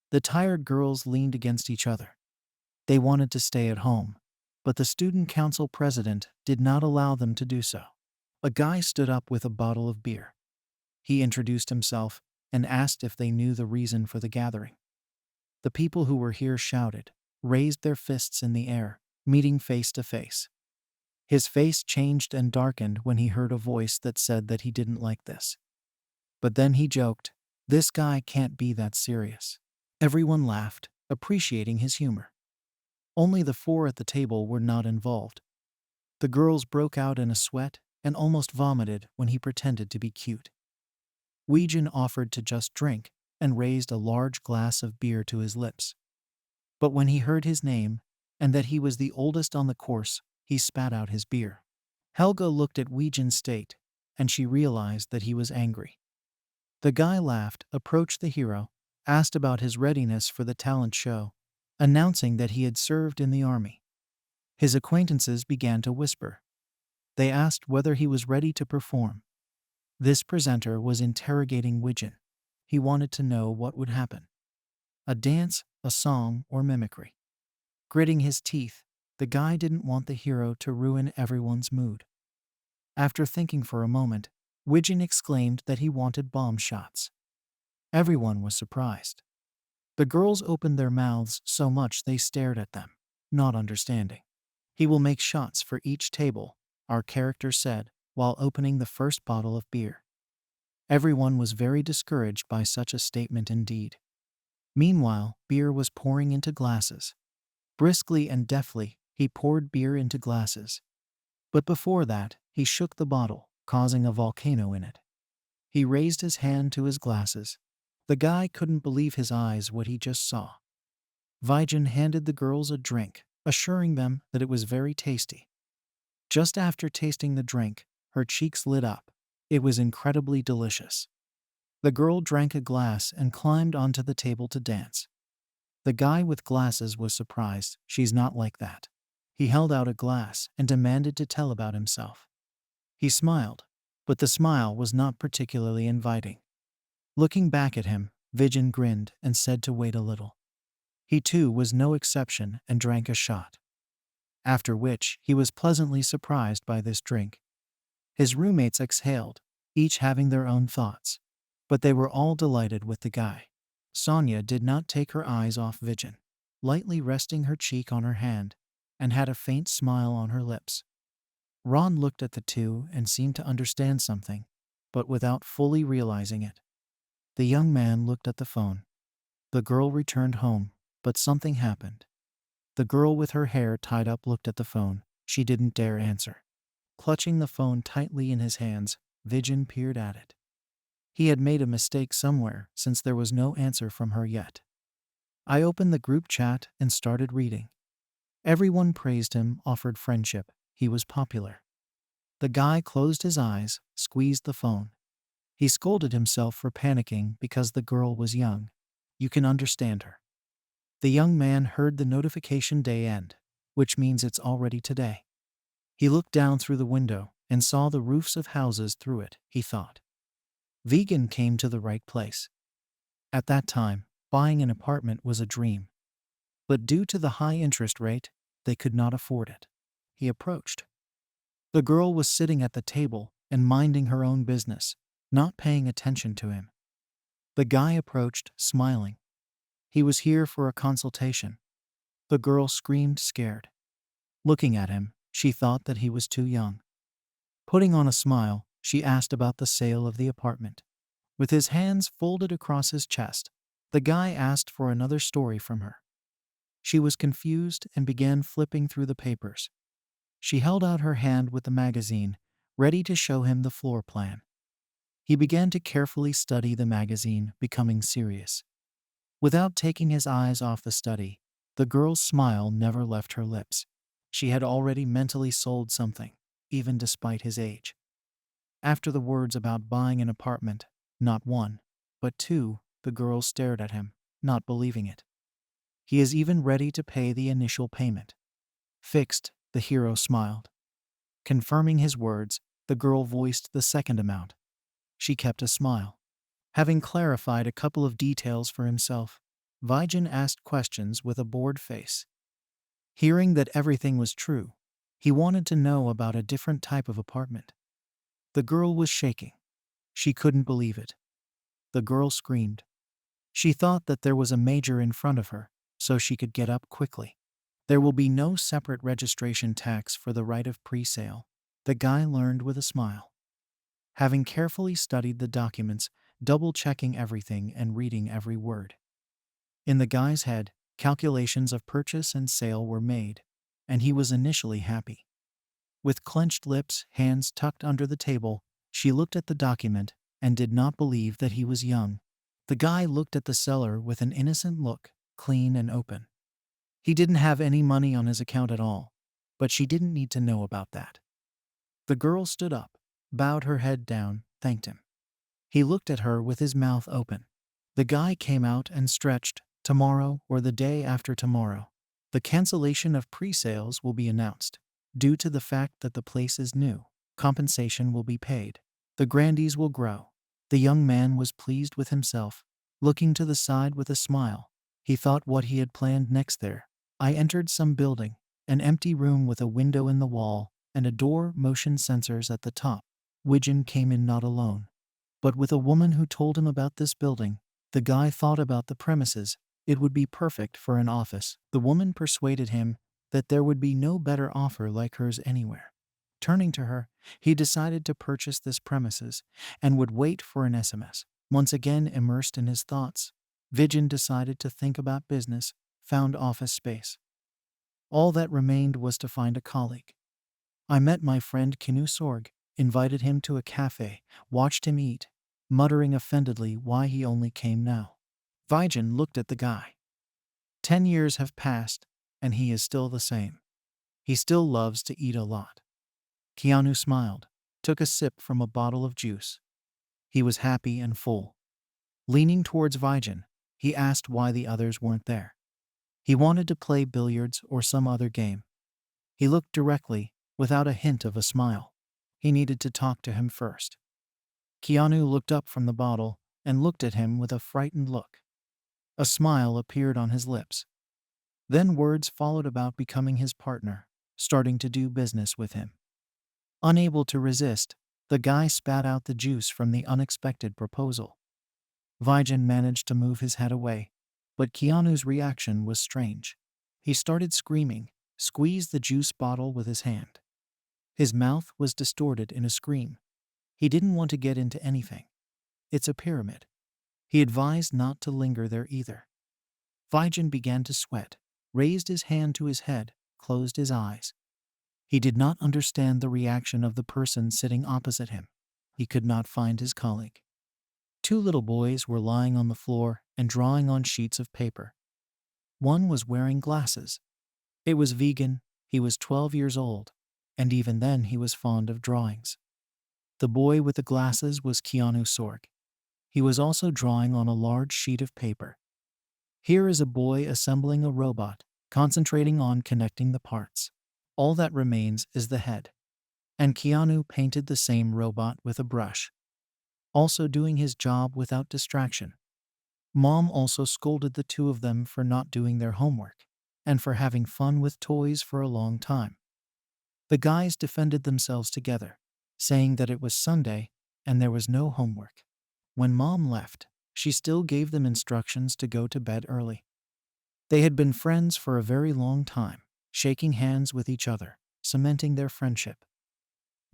The tired girls leaned against each other. They wanted to stay at home, but the student council president did not allow them to do so. A guy stood up with a bottle of beer. He introduced himself and asked if they knew the reason for the gathering. The people who were here shouted, raised their fists in the air, meeting face to face. His face changed and darkened when he heard a voice that said that he didn't like this. But then he joked, "This guy can't be that serious." Everyone laughed, appreciating his humor. Only the four at the table were not involved. The girls broke out in a sweat and almost vomited when he pretended to be cute. Weijin offered to just drink and raised a large glass of beer to his lips. But when he heard his name and that he was the oldest on the course, he spat out his beer. Helga looked at Weijin's state, and she realized that he was angry. The guy laughed, approached the hero, asked about his readiness for the talent show, announcing that he had served in the army. His acquaintances began to whisper. They asked whether he was ready to perform. This presenter was interrogating Weijin. He wanted to know what would happen. A dance, a song, or mimicry. Gritting his teeth, the guy didn't want the hero to ruin everyone's mood. After thinking for a moment, Weijin exclaimed that he wanted bomb shots. Everyone was surprised. The girls opened their mouths so much they stared at them, not understanding. "He will make shots for each table," our character said, while opening the first bottle of beer. Everyone was very discouraged by such a statement indeed. Meanwhile, beer was pouring into glasses. Briskly and deftly, he poured beer into glasses. But before that, he shook the bottle, causing a volcano in it. He raised his hand to his glasses. The guy couldn't believe his eyes what he just saw. Weijin handed the girls a drink, assuring them that it was very tasty. Just after tasting the drink, her cheeks lit up. It was incredibly delicious. The girl drank a glass and climbed onto the table to dance. The guy with glasses was surprised. "She's not like that." He held out a glass and demanded to tell about himself. He smiled, but the smile was not particularly inviting. Looking back at him, Weijin grinned and said to wait a little. He too was no exception and drank a shot. After which, he was pleasantly surprised by this drink. His roommates exhaled, each having their own thoughts. But they were all delighted with the guy. Sonia did not take her eyes off Weijin, lightly resting her cheek on her hand, and had a faint smile on her lips. Ron looked at the two and seemed to understand something, but without fully realizing it. The young man looked at the phone. The girl returned home, but something happened. The girl with her hair tied up looked at the phone. She didn't dare answer. Clutching the phone tightly in his hands, Weijin peered at it. He had made a mistake somewhere since there was no answer from her yet. I opened the group chat and started reading. Everyone praised him, offered friendship. He was popular. The guy closed his eyes, squeezed the phone. He scolded himself for panicking because the girl was young. You can understand her. The young man heard the notification day end, which means it's already today. He looked down through the window and saw the roofs of houses through it, he thought. Vegan came to the right place. At that time, buying an apartment was a dream. But due to the high interest rate, they could not afford it. He approached. The girl was sitting at the table and minding her own business, not paying attention to him. The guy approached, smiling. He was here for a consultation. The girl screamed, scared. Looking at him, she thought that he was too young. Putting on a smile, she asked about the sale of the apartment. With his hands folded across his chest, the guy asked for another story from her. She was confused and began flipping through the papers. She held out her hand with the magazine, ready to show him the floor plan. He began to carefully study the magazine, becoming serious. Without taking his eyes off the study, the girl's smile never left her lips. She had already mentally sold something, even despite his age. After the words about buying an apartment, not one, but two, the girl stared at him, not believing it. He is even ready to pay the initial payment. Fixed, the hero smiled. Confirming his words, the girl voiced the second amount. She kept a smile. Having clarified a couple of details for himself, Weijin asked questions with a bored face. Hearing that everything was true, he wanted to know about a different type of apartment. The girl was shaking. She couldn't believe it. The girl screamed. She thought that there was a major in front of her, so she could get up quickly. There will be no separate registration tax for the right of pre-sale, the guy learned with a smile. Having carefully studied the documents, double-checking everything and reading every word. In the guy's head, calculations of purchase and sale were made, and he was initially happy. With clenched lips, hands tucked under the table, she looked at the document and did not believe that he was young. The guy looked at the seller with an innocent look, clean and open. He didn't have any money on his account at all, but she didn't need to know about that. The girl stood up, bowed her head down, thanked him. He looked at her with his mouth open. The guy came out and stretched, tomorrow or the day after tomorrow. The cancellation of pre-sales will be announced. Due to the fact that the place is new, compensation will be paid. The grandees will grow. The young man was pleased with himself, looking to the side with a smile. He thought what he had planned next there. I entered some building, an empty room with a window in the wall and a door, motion sensors at the top. Widgeon came in not alone, but with a woman who told him about this building. The guy thought about the premises. It would be perfect for an office. The woman persuaded him that there would be no better offer like hers anywhere. Turning to her, he decided to purchase this premises and would wait for an SMS. Once again immersed in his thoughts, Vidyan decided to think about business, found office space. All that remained was to find a colleague. I met my friend Kinu Sorg, invited him to a cafe, watched him eat, muttering offendedly why he only came now. Vidyan looked at the guy. 10 years have passed, and he is still the same. He still loves to eat a lot. Keanu smiled, took a sip from a bottle of juice. He was happy and full. Leaning towards Vidyan, he asked why the others weren't there. He wanted to play billiards or some other game. He looked directly, without a hint of a smile. He needed to talk to him first. Keanu looked up from the bottle and looked at him with a frightened look. A smile appeared on his lips. Then words followed about becoming his partner, starting to do business with him. Unable to resist, the guy spat out the juice from the unexpected proposal. Vidyan managed to move his head away, but Keanu's reaction was strange. He started screaming, squeezed the juice bottle with his hand. His mouth was distorted in a scream. He didn't want to get into anything. It's a pyramid. He advised not to linger there either. Vidyan began to sweat, raised his hand to his head, closed his eyes. He did not understand the reaction of the person sitting opposite him. He could not find his colleague. 2 little boys were lying on the floor and drawing on sheets of paper. One was wearing glasses. It was vegan, he was 12 years old, and even then he was fond of drawings. The boy with the glasses was Keanu Sorg. He was also drawing on a large sheet of paper. Here is a boy assembling a robot, concentrating on connecting the parts. All that remains is the head. And Keanu painted the same robot with a brush, also doing his job without distraction. Mom also scolded the 2 of them for not doing their homework and for having fun with toys for a long time. The guys defended themselves together, saying that it was Sunday and there was no homework. When Mom left, she still gave them instructions to go to bed early. They had been friends for a very long time, shaking hands with each other, cementing their friendship.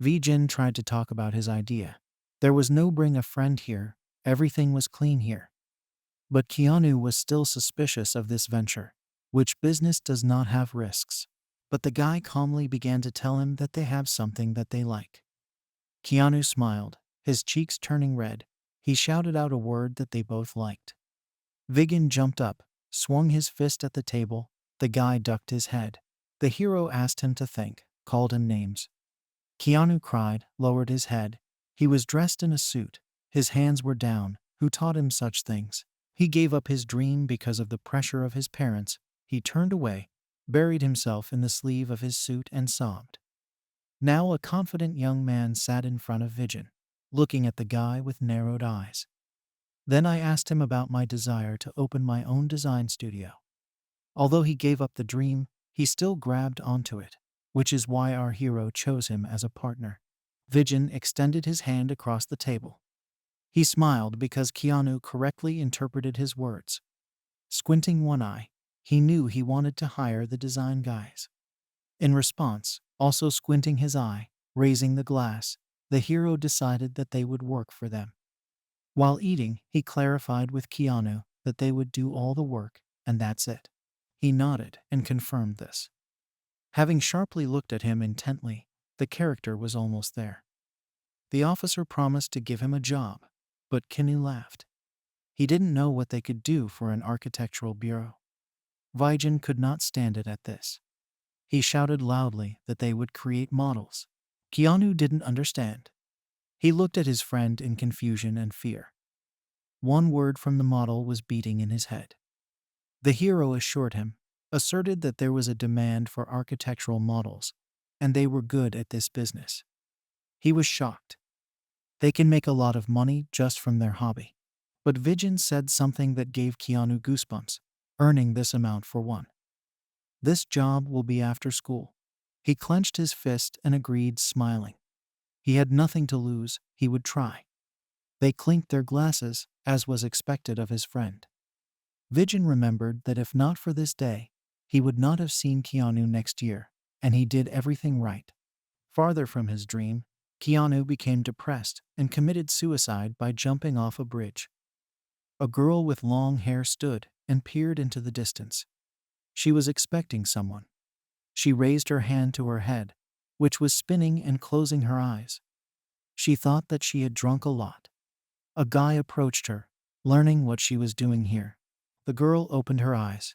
Vijin tried to talk about his idea. There was no bring a friend here, everything was clean here. But Keanu was still suspicious of this venture, which business does not have risks. But the guy calmly began to tell him that they have something that they like. Keanu smiled, his cheeks turning red. He shouted out a word that they both liked. Vigin jumped up, swung his fist at the table. The guy ducked his head. The hero asked him to think, called him names. Keanu cried, lowered his head. He was dressed in a suit. His hands were down. Who taught him such things? He gave up his dream because of the pressure of his parents. He turned away, buried himself in the sleeve of his suit and sobbed. Now a confident young man sat in front of Vigin, looking at the guy with narrowed eyes. Then I asked him about my desire to open my own design studio. Although he gave up the dream, he still grabbed onto it, which is why our hero chose him as a partner. Vigin extended his hand across the table. He smiled because Keanu correctly interpreted his words. Squinting one eye, He knew he wanted to hire the design guys. In response, also squinting his eye, raising the glass, the hero decided that they would work for them. While eating, he clarified with Keanu that they would do all the work, and that's it. He nodded and confirmed this. Having sharply looked at him intently, the character was almost there. The officer promised to give him a job, but Kenny laughed. He didn't know what they could do for an architectural bureau. Vigen could not stand it at this. He shouted loudly that they would create models. Keanu didn't understand. He looked at his friend in confusion and fear. One word from the model was beating in his head. The hero asserted that there was a demand for architectural models, and they were good at this business. He was shocked. They can make a lot of money just from their hobby. But Vigen said something that gave Keanu goosebumps, earning this amount for one. This job will be after school. He clenched his fist and agreed, smiling. He had nothing to lose, he would try. They clinked their glasses, as was expected of his friend. Vigen remembered that if not for this day, he would not have seen Keanu next year, and he did everything right. Farther from his dream, Keanu became depressed and committed suicide by jumping off a bridge. A girl with long hair stood and peered into the distance. She was expecting someone. She raised her hand to her head, which was spinning, and closing her eyes. She thought that she had drunk a lot. A guy approached her, learning what she was doing here. The girl opened her eyes.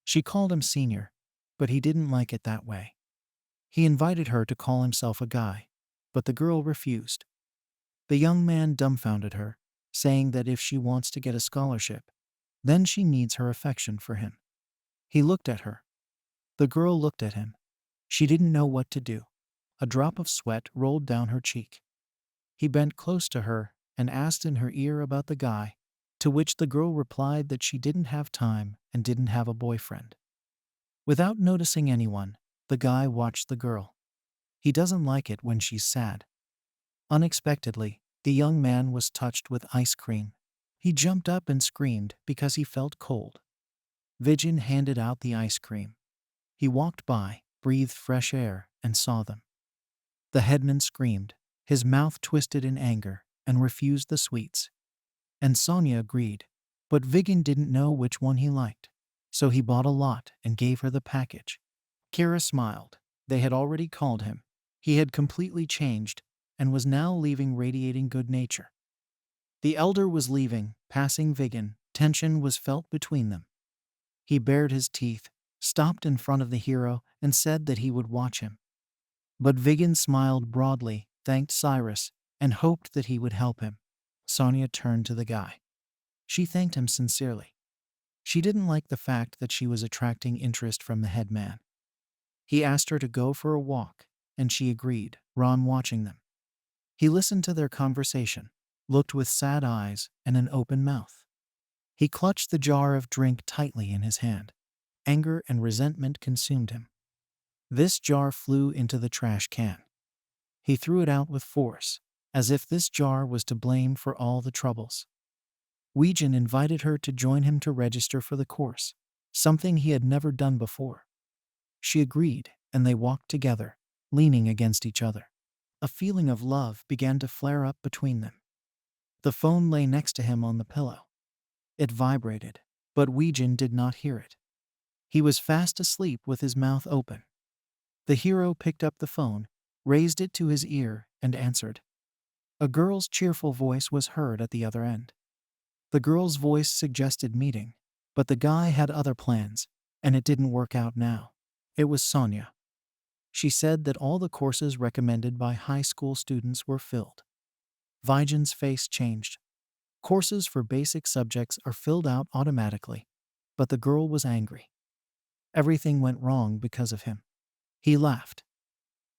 She called him senior, but he didn't like it that way. He invited her to call himself a guy, but the girl refused. The young man dumbfounded her, saying that if she wants to get a scholarship, then she needs her affection for him. He looked at her. The girl looked at him. She didn't know what to do. A drop of sweat rolled down her cheek. He bent close to her and asked in her ear about the guy, to which the girl replied that she didn't have time and didn't have a boyfriend. Without noticing anyone, the guy watched the girl. He doesn't like it when she's sad. Unexpectedly, the young man was touched with ice cream. He jumped up and screamed because he felt cold. Vigen handed out the ice cream. He walked by, breathed fresh air, and saw them. The headman screamed, his mouth twisted in anger, and refused the sweets. And Sonia agreed, but Vigen didn't know which one he liked, so he bought a lot and gave her the package. Kira smiled. They had already called him. He had completely changed and was now leaving, radiating good nature. The elder was leaving, passing Vigen. Tension was felt between them. He bared his teeth, stopped in front of the hero, and said that he would watch him. But Vigen smiled broadly, thanked Cyrus, and hoped that he would help him. Sonia turned to the guy. She thanked him sincerely. She didn't like the fact that she was attracting interest from the headman. He asked her to go for a walk, and she agreed, Ron watching them. He listened to their conversation, looked with sad eyes and an open mouth. He clutched the jar of drink tightly in his hand. Anger and resentment consumed him. This jar flew into the trash can. He threw it out with force, as if this jar was to blame for all the troubles. Weijin invited her to join him to register for the course, something he had never done before. She agreed, and they walked together, leaning against each other. A feeling of love began to flare up between them. The phone lay next to him on the pillow. It vibrated, but Weijin did not hear it. He was fast asleep with his mouth open. The hero picked up the phone, raised it to his ear, and answered. A girl's cheerful voice was heard at the other end. The girl's voice suggested meeting, but the guy had other plans, and it didn't work out now. It was Sonia. She said that all the courses recommended by high school students were filled. Vigen's face changed. Courses for basic subjects are filled out automatically, but the girl was angry. Everything went wrong because of him. He laughed.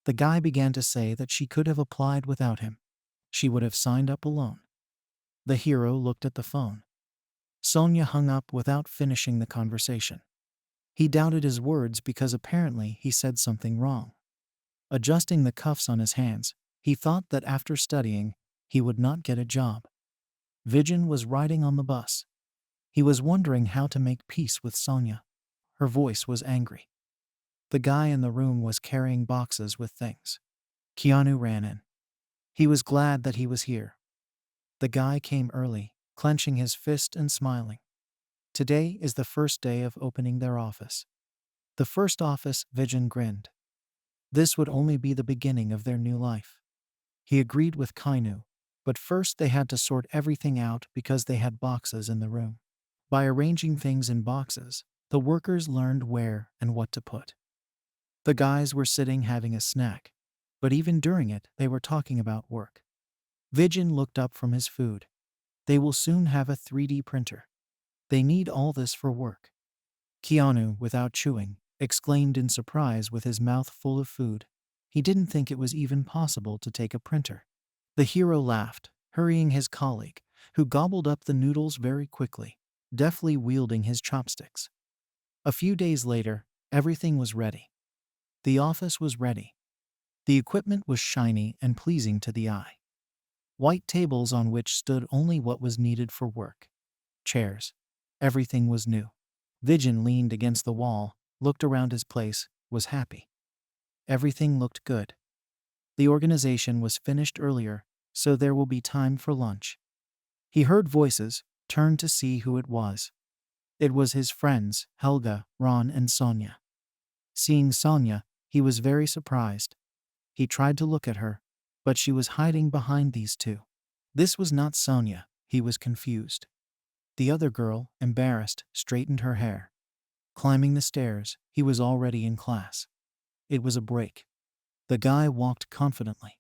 The guy began to say that she could have applied without him. She would have signed up alone. The hero looked at the phone. Sonia hung up without finishing the conversation. He doubted his words because apparently he said something wrong. Adjusting the cuffs on his hands, he thought that after studying, he would not get a job. Vigen was riding on the bus. He was wondering how to make peace with Sonia. Her voice was angry. The guy in the room was carrying boxes with things. Keanu ran in. He was glad that he was here. The guy came early, clenching his fist and smiling. Today is the first day of opening their office. The first office, Vijin grinned. This would only be the beginning of their new life. He agreed with Kainu, but first they had to sort everything out because they had boxes in the room. By arranging things in boxes, the workers learned where and what to put. The guys were sitting having a snack, but even during it, they were talking about work. Vijin looked up from his food. They will soon have a 3D printer. They need all this for work. Keanu, without chewing, exclaimed in surprise with his mouth full of food. He didn't think it was even possible to take a printer. The hero laughed, hurrying his colleague, who gobbled up the noodles very quickly, deftly wielding his chopsticks. A few days later, everything was ready. The office was ready. The equipment was shiny and pleasing to the eye. White tables on which stood only what was needed for work. Chairs. Everything was new. Vijin leaned against the wall, looked around his place, was happy. Everything looked good. The organization was finished earlier, so there will be time for lunch. He heard voices, turned to see who it was. It was his friends, Helga, Ron, and Sonia. Seeing Sonia, he was very surprised. He tried to look at her, but she was hiding behind these two. This was not Sonia, he was confused. The other girl, embarrassed, straightened her hair. Climbing the stairs, he was already in class. It was a break. The guy walked confidently.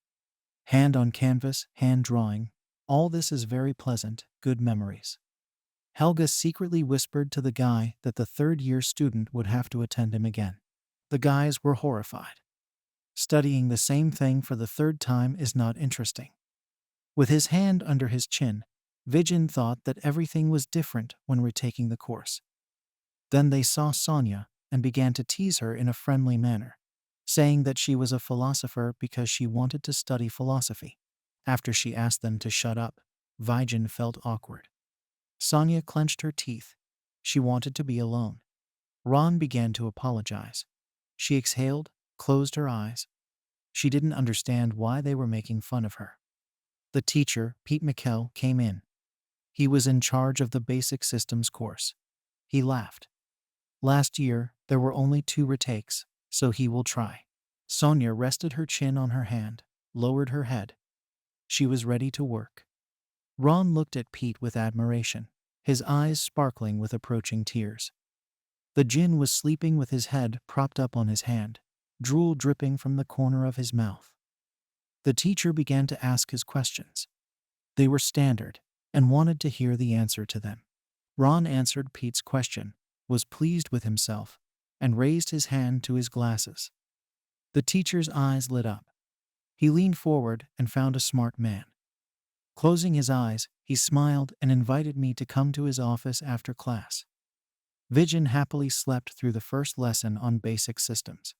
Hand on canvas, hand drawing. All this is very pleasant, good memories. Helga secretly whispered to the guy that the third-year student would have to attend him again. The guys were horrified. Studying the same thing for the third time is not interesting. With his hand under his chin, Vijin thought that everything was different when retaking the course. Then they saw Sonia and began to tease her in a friendly manner, saying that she was a philosopher because she wanted to study philosophy. After she asked them to shut up, Vijin felt awkward. Sonia clenched her teeth. She wanted to be alone. Ron began to apologize. She exhaled, closed her eyes. She didn't understand why they were making fun of her. The teacher, Pete McKell, came in. He was in charge of the basic systems course. He laughed. Last year, there were only 2 retakes, so he will try. Sonia rested her chin on her hand, lowered her head. She was ready to work. Ron looked at Pete with admiration, his eyes sparkling with approaching tears. The Jinn was sleeping with his head propped up on his hand, drool dripping from the corner of his mouth. The teacher began to ask his questions. They were standard, and wanted to hear the answer to them. Ron answered Pete's question, was pleased with himself, and raised his hand to his glasses. The teacher's eyes lit up. He leaned forward and found a smart man. Closing his eyes, he smiled and invited me to come to his office after class. Vijin happily slept through the first lesson on basic systems.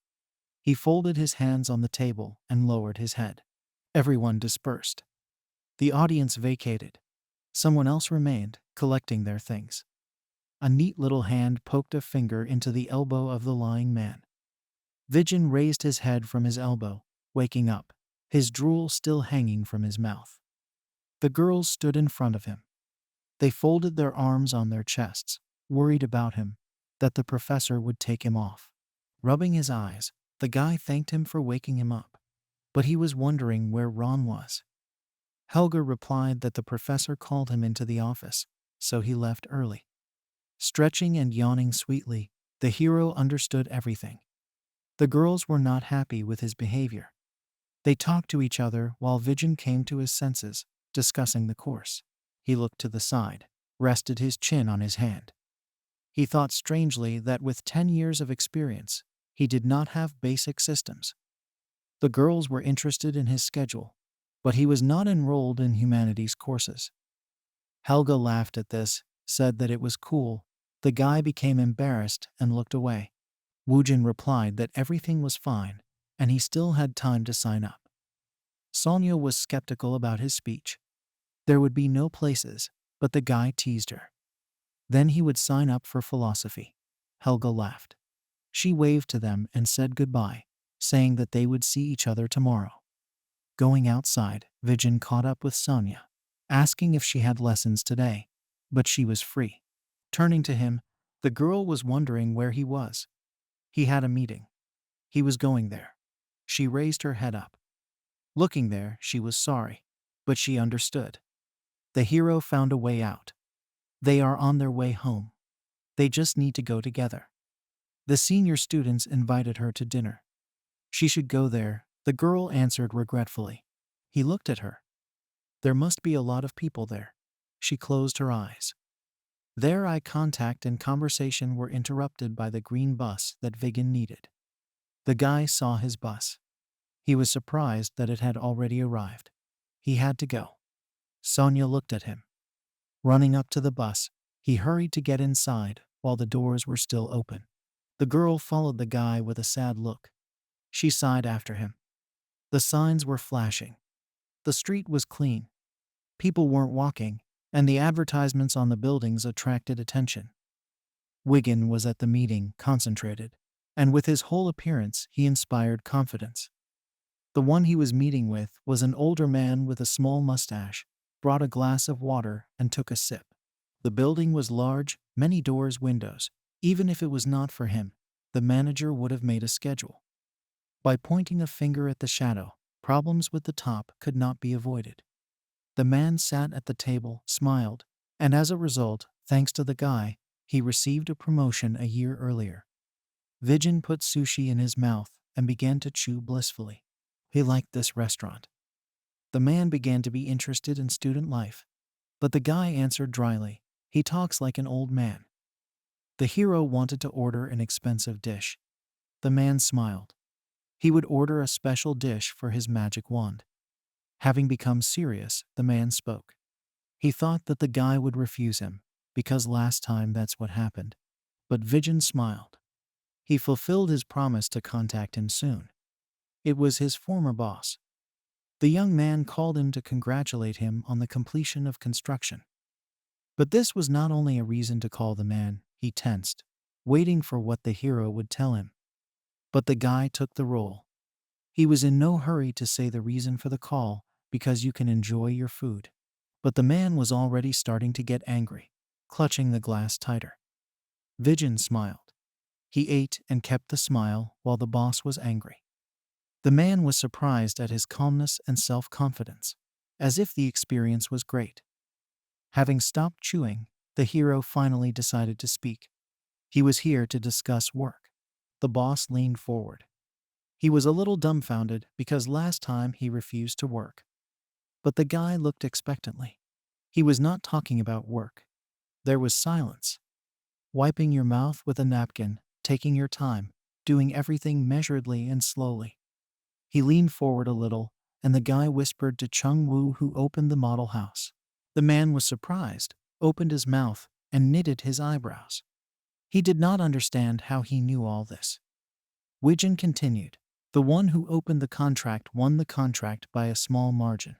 He folded his hands on the table and lowered his head. Everyone dispersed. The audience vacated. Someone else remained, collecting their things. A neat little hand poked a finger into the elbow of the lying man. Vijin raised his head from his elbow, waking up, his drool still hanging from his mouth. The girls stood in front of him. They folded their arms on their chests, worried about him, that the professor would take him off. Rubbing his eyes, the guy thanked him for waking him up, but he was wondering where Ron was. Helga replied that the professor called him into the office, so he left early. Stretching and yawning sweetly, the hero understood everything. The girls were not happy with his behavior. They talked to each other while Vijin came to his senses, discussing the course. He looked to the side, rested his chin on his hand. He thought strangely that with 10 years of experience, he did not have basic systems. The girls were interested in his schedule, but he was not enrolled in humanities courses. Helga laughed at this, said that it was cool. The guy became embarrassed and looked away. Woojin replied that everything was fine, and he still had time to sign up. Sonia was skeptical about his speech. There would be no places, but the guy teased her. Then he would sign up for philosophy. Helga laughed. She waved to them and said goodbye, saying that they would see each other tomorrow. Going outside, Vijin caught up with Sonia, asking if she had lessons today, but she was free. Turning to him, the girl was wondering where he was. He had a meeting. He was going there. She raised her head up. Looking there, she was sorry, but she understood. The hero found a way out. They are on their way home. They just need to go together. The senior students invited her to dinner. She should go there, the girl answered regretfully. He looked at her. There must be a lot of people there. She closed her eyes. Their eye contact and conversation were interrupted by the green bus that Viggen needed. The guy saw his bus. He was surprised that it had already arrived. He had to go. Sonia looked at him. Running up to the bus, he hurried to get inside while the doors were still open. The girl followed the guy with a sad look. She sighed after him. The signs were flashing. The street was clean. People weren't walking, and the advertisements on the buildings attracted attention. Wiggin was at the meeting, concentrated, and with his whole appearance he inspired confidence. The one he was meeting with was an older man with a small mustache, brought a glass of water and took a sip. The building was large, many doors, windows. Even if it was not for him, the manager would have made a schedule. By pointing a finger at the shadow, problems with the top could not be avoided. The man sat at the table, smiled, and as a result, thanks to the guy, he received a promotion a year earlier. Vijin put sushi in his mouth and began to chew blissfully. He liked this restaurant. The man began to be interested in student life, but the guy answered dryly, "He talks like an old man." The hero wanted to order an expensive dish. The man smiled. He would order a special dish for his magic wand. Having become serious, the man spoke. He thought that the guy would refuse him, because last time that's what happened. But Vijin smiled. He fulfilled his promise to contact him soon. It was his former boss. The young man called him to congratulate him on the completion of construction. But this was not only a reason to call the man. He tensed, waiting for what the hero would tell him. But the guy took the role. He was in no hurry to say the reason for the call, because you can enjoy your food. But the man was already starting to get angry, clutching the glass tighter. Vijin smiled. He ate and kept the smile while the boss was angry. The man was surprised at his calmness and self-confidence, as if the experience was great. Having stopped chewing, the hero finally decided to speak. He was here to discuss work. The boss leaned forward. He was a little dumbfounded because last time he refused to work. But the guy looked expectantly. He was not talking about work. There was silence. Wiping your mouth with a napkin, taking your time, doing everything measuredly and slowly. He leaned forward a little, and the guy whispered to Chung Woo, who opened the model house. The man was surprised, opened his mouth, and knitted his eyebrows. He did not understand how he knew all this. Wijin continued. The one who opened the contract won the contract by a small margin.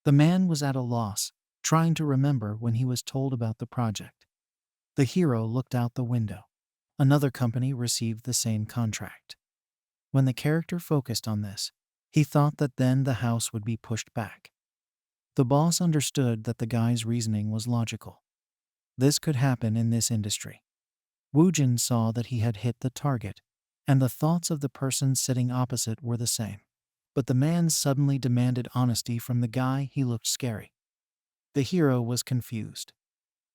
The man was at a loss, trying to remember when he was told about the project. The hero looked out the window. Another company received the same contract. When the character focused on this, he thought that then the house would be pushed back. The boss understood that the guy's reasoning was logical. This could happen in this industry. Woojin saw that he had hit the target, and the thoughts of the person sitting opposite were the same. But the man suddenly demanded honesty from the guy. He looked scary. The hero was confused.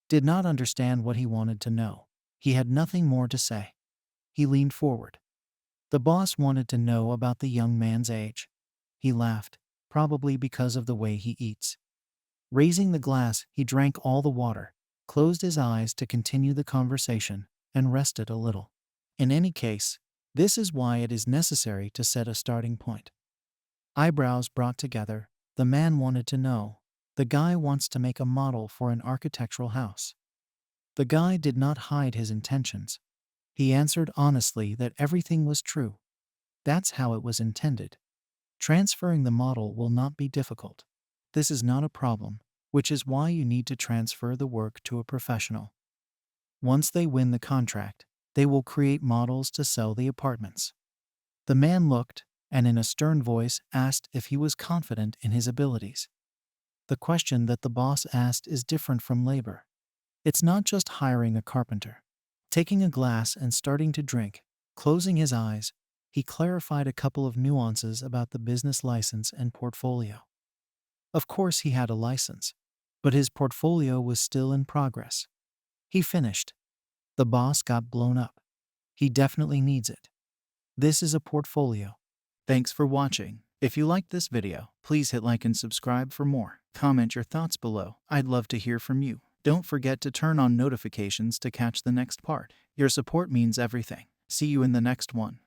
Did not understand what he wanted to know. He had nothing more to say. He leaned forward. The boss wanted to know about the young man's age. He laughed, probably because of the way he eats. Raising the glass, he drank all the water, closed his eyes to continue the conversation, and rested a little. In any case, this is why it is necessary to set a starting point. Eyebrows brought together, the man wanted to know. The guy wants to make a model for an architectural house. The guy did not hide his intentions. He answered honestly that everything was true. That's how it was intended. Transferring the model will not be difficult. This is not a problem, which is why you need to transfer the work to a professional. Once they win the contract, They will create models to sell the apartments. The man looked, and in a stern voice asked if he was confident in his abilities. The question that the boss asked is different from labor. It's not just hiring a carpenter. Taking a glass and starting to drink, closing his eyes, he clarified a couple of nuances about the business license and portfolio. Of course, he had a license, but his portfolio was still in progress. He finished. The boss got blown up. He definitely needs it. This is a portfolio. Thanks for watching. If you liked this video, please hit like and subscribe for more. Comment your thoughts below. I'd love to hear from you. Don't forget to turn on notifications to catch the next part. Your support means everything. See you in the next one.